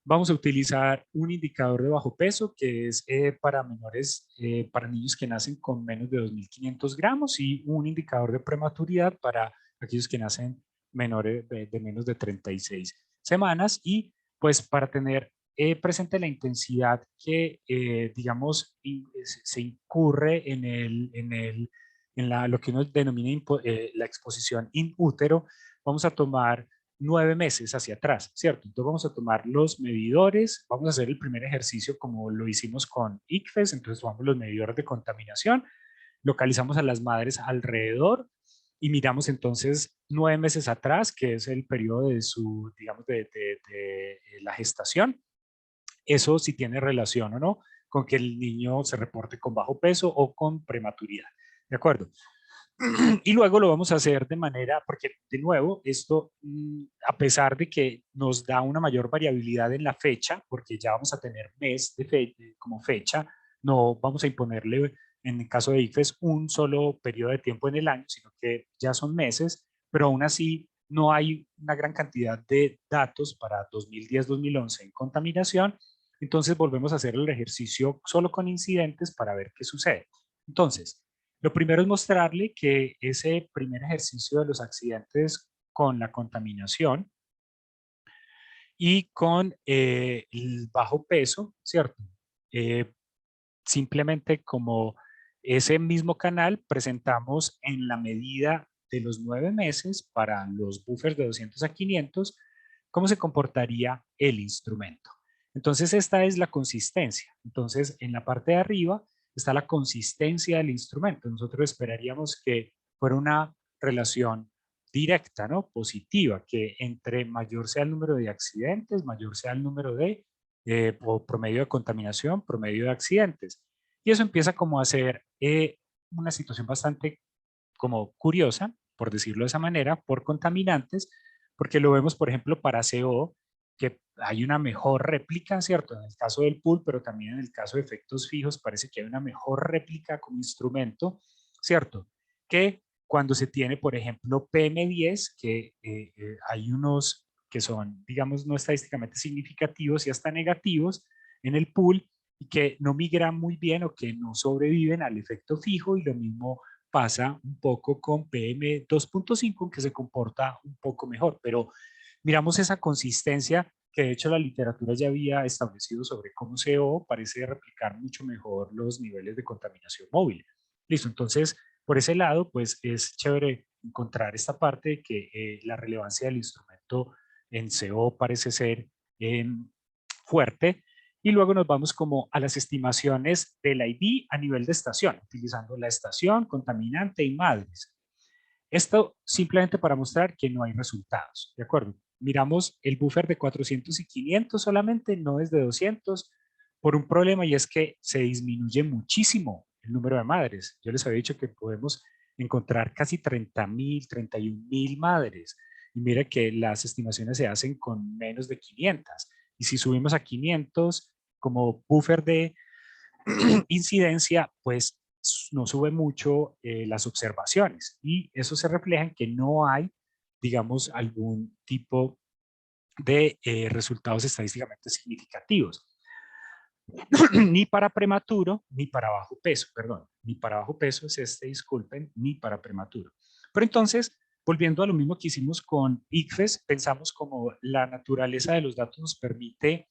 vamos a utilizar un indicador de bajo peso que es para menores, para niños que nacen con menos de 2.500 gramos y un indicador de prematuridad para aquellos que nacen menores de menos de 36 semanas y pues para tener presente la intensidad que digamos se incurre en lo que uno denomina la exposición in útero, vamos a tomar 9 meses hacia atrás, ¿cierto? Entonces vamos a tomar los medidores, vamos a hacer el primer ejercicio como lo hicimos con ICFES, entonces tomamos los medidores de contaminación, localizamos a las madres alrededor y miramos entonces 9 meses atrás, que es el periodo de su, digamos, de la gestación. Eso sí tiene relación o no con que el niño se reporte con bajo peso o con prematuridad. ¿De acuerdo? Y luego lo vamos a hacer de manera, porque de nuevo, esto, a pesar de que nos da una mayor variabilidad en la fecha, porque ya vamos a tener mes como fecha, no vamos a imponerle, en el caso de ICFES, un solo periodo de tiempo en el año, sino que ya son meses, pero aún así no hay una gran cantidad de datos para 2010-2011 en contaminación, entonces volvemos a hacer el ejercicio solo con incidentes para ver qué sucede. Entonces, lo primero es mostrarle que ese primer ejercicio de los accidentes con la contaminación y con el bajo peso, ¿cierto? Eh, Simplemente como ese mismo canal presentamos en la medida de los 9 meses para los buffers de 200 a 500, cómo se comportaría el instrumento. Entonces esta es la consistencia. Entonces en la parte de arriba está la consistencia del instrumento. Nosotros esperaríamos que fuera una relación directa, ¿no? Positiva, que entre mayor sea el número de accidentes, mayor sea el número de, o promedio de contaminación, promedio de accidentes. Y eso empieza como a ser una situación bastante como curiosa, por decirlo de esa manera, por contaminantes, porque lo vemos, por ejemplo, para CO, que hay una mejor réplica, ¿cierto? En el caso del pool, pero también en el caso de efectos fijos, parece que hay una mejor réplica como instrumento, ¿cierto? Que cuando se tiene, por ejemplo, PM10, que hay unos que son, digamos, no estadísticamente significativos y hasta negativos en el pool, y que no migran muy bien o que no sobreviven al efecto fijo, y lo mismo pasa un poco con PM2.5, que se comporta un poco mejor, pero miramos esa consistencia que de hecho la literatura ya había establecido sobre cómo CO parece replicar mucho mejor los niveles de contaminación móvil. Listo, entonces por ese lado pues es chévere encontrar esta parte de que la relevancia del instrumento en CO parece ser fuerte. Y luego nos vamos como a las estimaciones del ID a nivel de estación, utilizando la estación, contaminante y madres. Esto simplemente para mostrar que no hay resultados, ¿de acuerdo? Miramos el buffer de 400 y 500 solamente, no es de 200, por un problema, y es que se disminuye muchísimo el número de madres. Yo les había dicho que podemos encontrar casi 30.000, 31.000 madres. Y mira que las estimaciones se hacen con menos de 500. Y si subimos a 500 como buffer de incidencia, pues no sube mucho las observaciones, y eso se refleja en que no hay, digamos, algún tipo de resultados estadísticamente significativos. Ni para prematuro, ni para bajo peso, perdón, ni para bajo peso es disculpen, ni para prematuro. Pero entonces, volviendo a lo mismo que hicimos con ICFES, pensamos como la naturaleza de los datos nos permite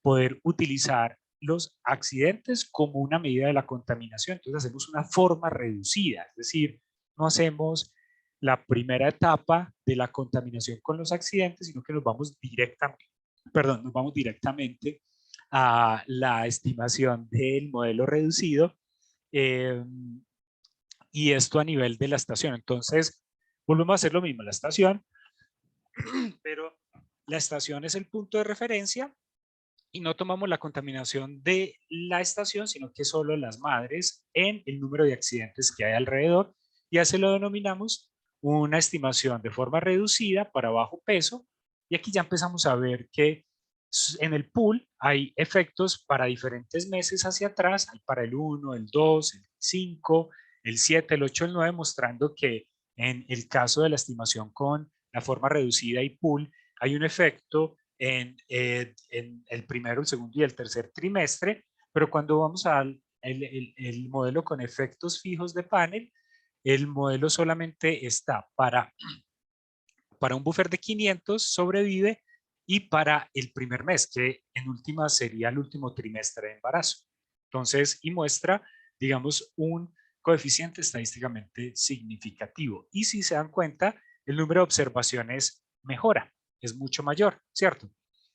poder utilizar los accidentes como una medida de la contaminación. Entonces hacemos una forma reducida, es decir, no hacemos la primera etapa de la contaminación con los accidentes, sino que nos vamos directamente a la estimación del modelo reducido, y esto a nivel de la estación. Entonces volvemos a hacer lo mismo, la estación, pero la estación es el punto de referencia y no tomamos la contaminación de la estación, sino que solo las madres en el número de accidentes que hay alrededor, y así lo denominamos una estimación de forma reducida para bajo peso. Y aquí ya empezamos a ver que en el pool hay efectos para diferentes meses hacia atrás, hay para el 1, el 2, el 5, el 7, el 8, el 9, mostrando que en el caso de la estimación con la forma reducida y pool hay un efecto en el primero, el segundo y el tercer trimestre, pero cuando vamos al el modelo con efectos fijos de panel, el modelo solamente está para un buffer de 500, sobrevive, y para el primer mes, que en última sería el último trimestre de embarazo. Entonces, y muestra, digamos, un coeficiente estadísticamente significativo. Y si se dan cuenta, el número de observaciones mejora, es mucho mayor, ¿cierto?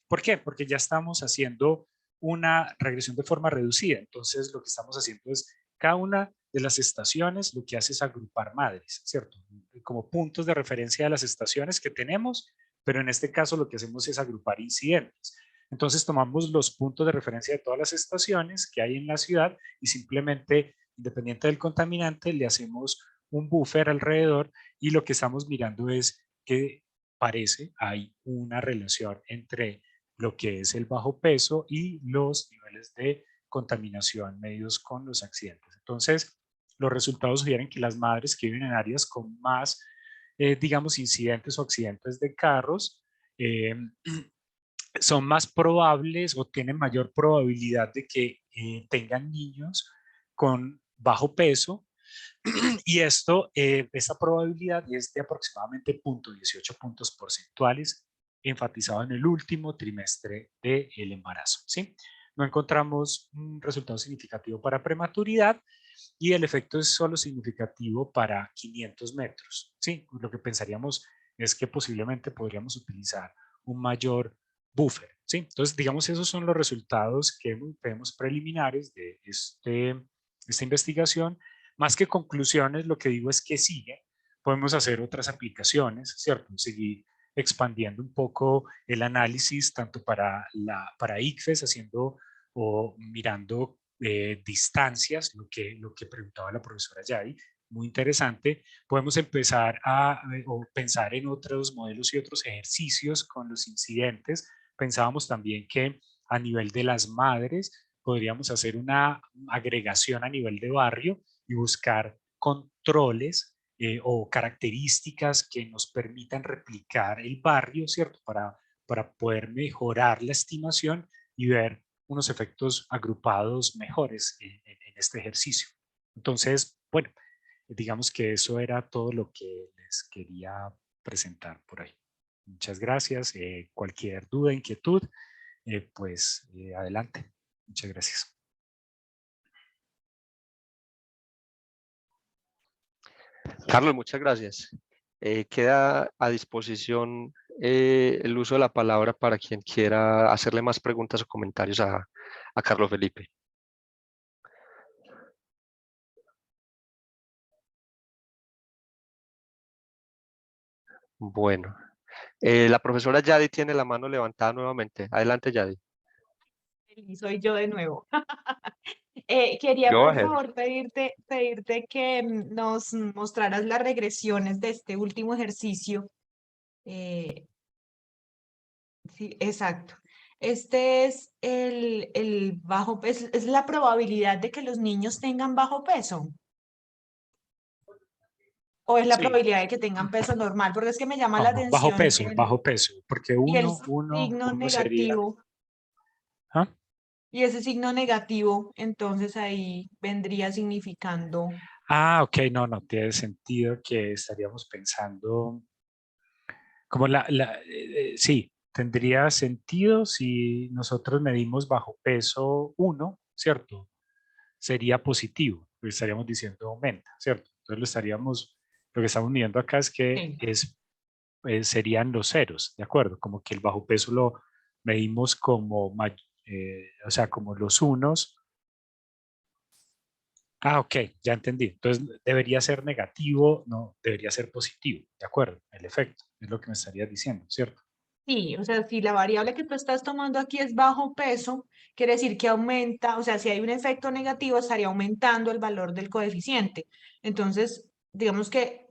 ¿Por qué? Porque ya estamos haciendo una regresión de forma reducida. Entonces, lo que estamos haciendo es cada una de las estaciones lo que hace es agrupar madres, ¿cierto? Como puntos de referencia de las estaciones que tenemos, pero en este caso lo que hacemos es agrupar incidentes. Entonces tomamos los puntos de referencia de todas las estaciones que hay en la ciudad y simplemente, independiente del contaminante, le hacemos un buffer alrededor, y lo que estamos mirando es que parece hay una relación entre lo que es el bajo peso y los niveles de contaminación medidos con los accidentes. Entonces, los resultados sugieren que las madres que viven en áreas con más, digamos, incidentes o accidentes de carros, son más probables o tienen mayor probabilidad de que tengan niños con bajo peso, y esta probabilidad es de aproximadamente 0.18 puntos porcentuales, enfatizado en el último trimestre del embarazo, ¿sí? No encontramos un resultado significativo para prematuridad, y el efecto es solo significativo para 500 metros, ¿sí? Lo que pensaríamos es que posiblemente podríamos utilizar un mayor buffer, ¿sí? Entonces, digamos, esos son los resultados que vemos preliminares de esta investigación. Más que conclusiones, lo que digo es que sigue, podemos hacer otras aplicaciones, ¿cierto? Seguir expandiendo un poco el análisis tanto para ICFES, haciendo o mirando distancias, lo que preguntaba la profesora Yadi, muy interesante. Podemos empezar o pensar en otros modelos y otros ejercicios con los incidentes. Pensábamos también que a nivel de las madres podríamos hacer una agregación a nivel de barrio y buscar controles o características que nos permitan replicar el barrio, ¿cierto? Para poder mejorar la estimación y ver unos efectos agrupados mejores en este ejercicio. Entonces, bueno, digamos que eso era todo lo que les quería presentar por ahí. Muchas gracias. Cualquier duda, inquietud, pues adelante. Muchas gracias. Carlos, muchas gracias. Queda a disposición el uso de la palabra para quien quiera hacerle más preguntas o comentarios a Carlos Felipe. Bueno, la profesora Yadi tiene la mano levantada nuevamente. Adelante, Yadi. Soy yo de nuevo. Quería Go por ahead. favor pedirte que nos mostraras las regresiones de este último ejercicio. Sí, exacto. Este es el bajo peso, es la probabilidad de que los niños tengan bajo peso. ¿O es la Sí. probabilidad de que tengan peso normal? Porque es que me llama la No, bajo atención peso, porque y el uno signo sería... negativo. ¿Ah? Y ese signo negativo, entonces ahí vendría significando. Ah, ok, no tiene sentido que estaríamos pensando como sí, tendría sentido si nosotros medimos bajo peso 1, ¿cierto? Sería positivo, porque estaríamos diciendo aumenta, ¿cierto? Entonces lo que estamos midiendo acá es que Sí. serían los ceros, ¿de acuerdo? Como que el bajo peso lo medimos como, o sea, como los unos. Ah, ok, ya entendí. Entonces debería ser negativo, no, debería ser positivo, ¿de acuerdo? El efecto, es lo que me estarías diciendo, ¿cierto? Sí, o sea, si la variable que tú estás tomando aquí es bajo peso, quiere decir que aumenta, o sea, si hay un efecto negativo, estaría aumentando el valor del coeficiente. Entonces, digamos que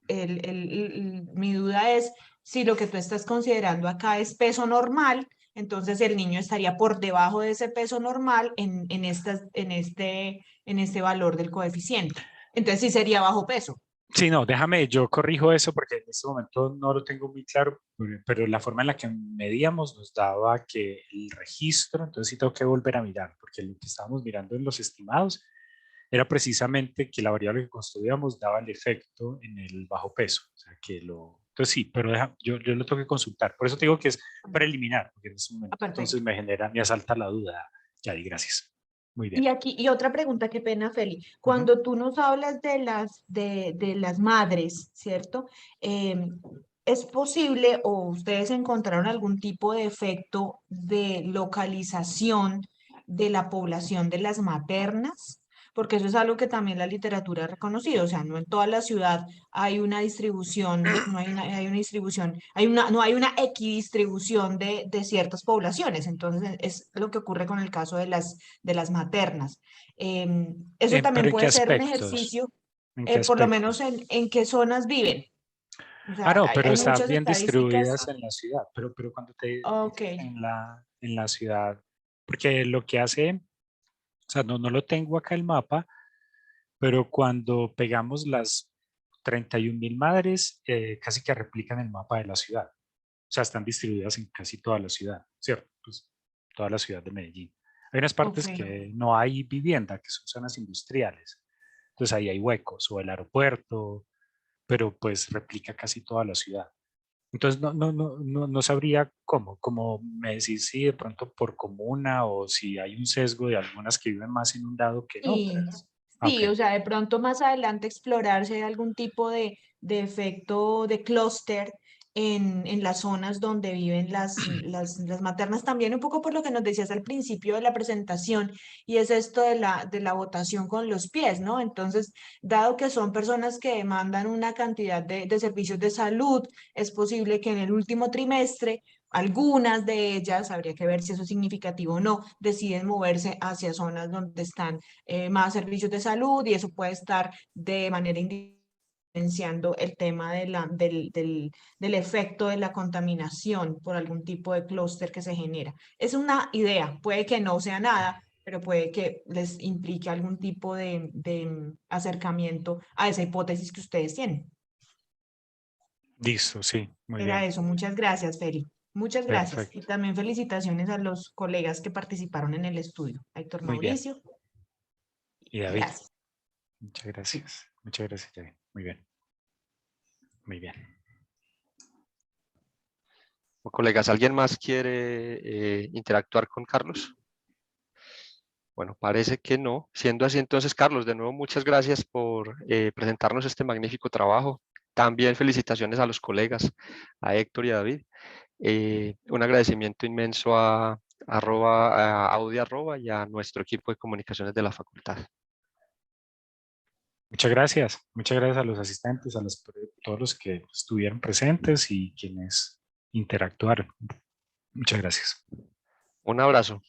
mi duda es si lo que tú estás considerando acá es peso normal, entonces el niño estaría por debajo de ese peso normal en este valor del coeficiente. Entonces sí sería bajo peso. Sí, no, déjame, yo corrijo eso porque en este momento no lo tengo muy claro, pero la forma en la que medíamos nos daba que el registro, entonces sí tengo que volver a mirar, porque lo que estábamos mirando en los estimados era precisamente que la variable que construíamos daba el efecto en el bajo peso, o sea que entonces sí, pero yo lo tengo que consultar, por eso te digo que es preliminar, porque en este momento Perfecto. entonces me asalta la duda, Yadi, gracias. Muy bien. Y aquí, y otra pregunta, qué pena, Feli. Ujú. Cuando tú nos hablas de las madres, ¿cierto? ¿Es posible o ustedes encontraron algún tipo de efecto de localización de la población de las maternas? Porque eso es algo que también la literatura ha reconocido. O sea, no en toda la ciudad hay una distribución, no hay una distribución, no hay una equidistribución de ciertas poblaciones. Entonces, es lo que ocurre con el caso de las maternas. Eso también Pero ¿en qué puede ser un aspectos? ejercicio, ¿En qué por lo menos aspectos? en qué zonas viven. O Ah, sea, no, pero hay están muchas bien estadísticas. distribuidas en la ciudad, pero cuando te Ok, dices en la ciudad, porque lo que hace, o sea, no lo tengo acá el mapa, pero cuando pegamos las 31.000 madres, casi que replican el mapa de la ciudad. O sea, están distribuidas en casi toda la ciudad, ¿cierto? Pues toda la ciudad de Medellín. Hay unas ok. partes que no hay vivienda, que son zonas industriales. Entonces ahí hay huecos, o el aeropuerto, pero pues replica casi toda la ciudad. Entonces no sabría cómo, como me decís si de pronto por comuna o si hay un sesgo de algunas que viven más en un lado que en Sí, otras. Ok, sí, o sea, de pronto más adelante explorar si hay algún tipo de efecto de clúster en las zonas donde viven las maternas, también un poco por lo que nos decías al principio de la presentación, y es esto de la votación con los pies, ¿no? Entonces, dado que son personas que demandan una cantidad de servicios de salud, es posible que en el último trimestre algunas de ellas, habría que ver si eso es significativo o no, deciden moverse hacia zonas donde están más servicios de salud, y eso puede estar de manera indiferenciando el tema del efecto de la contaminación por algún tipo de clúster que se genera. Es una idea, puede que no sea nada, pero puede que les implique algún tipo de acercamiento a esa hipótesis que ustedes tienen. Listo, sí, muy Era bien. eso, muchas gracias, Feli. Muchas gracias. Perfecto. Y también felicitaciones a los colegas que participaron en el estudio. Héctor Muy bien. Mauricio. Y David. Gracias. Muchas gracias. Muchas gracias, David. Muy bien. Muy bien. Colegas, ¿alguien más quiere interactuar con Carlos? Bueno, parece que no. Siendo así, entonces, Carlos, de nuevo, muchas gracias por presentarnos este magnífico trabajo. También felicitaciones a los colegas, a Héctor y a David. Un agradecimiento inmenso a Audi y a nuestro equipo de comunicaciones de la facultad. Muchas gracias. Muchas gracias a los asistentes, a todos los que estuvieron presentes y quienes interactuaron. Muchas gracias. Un abrazo.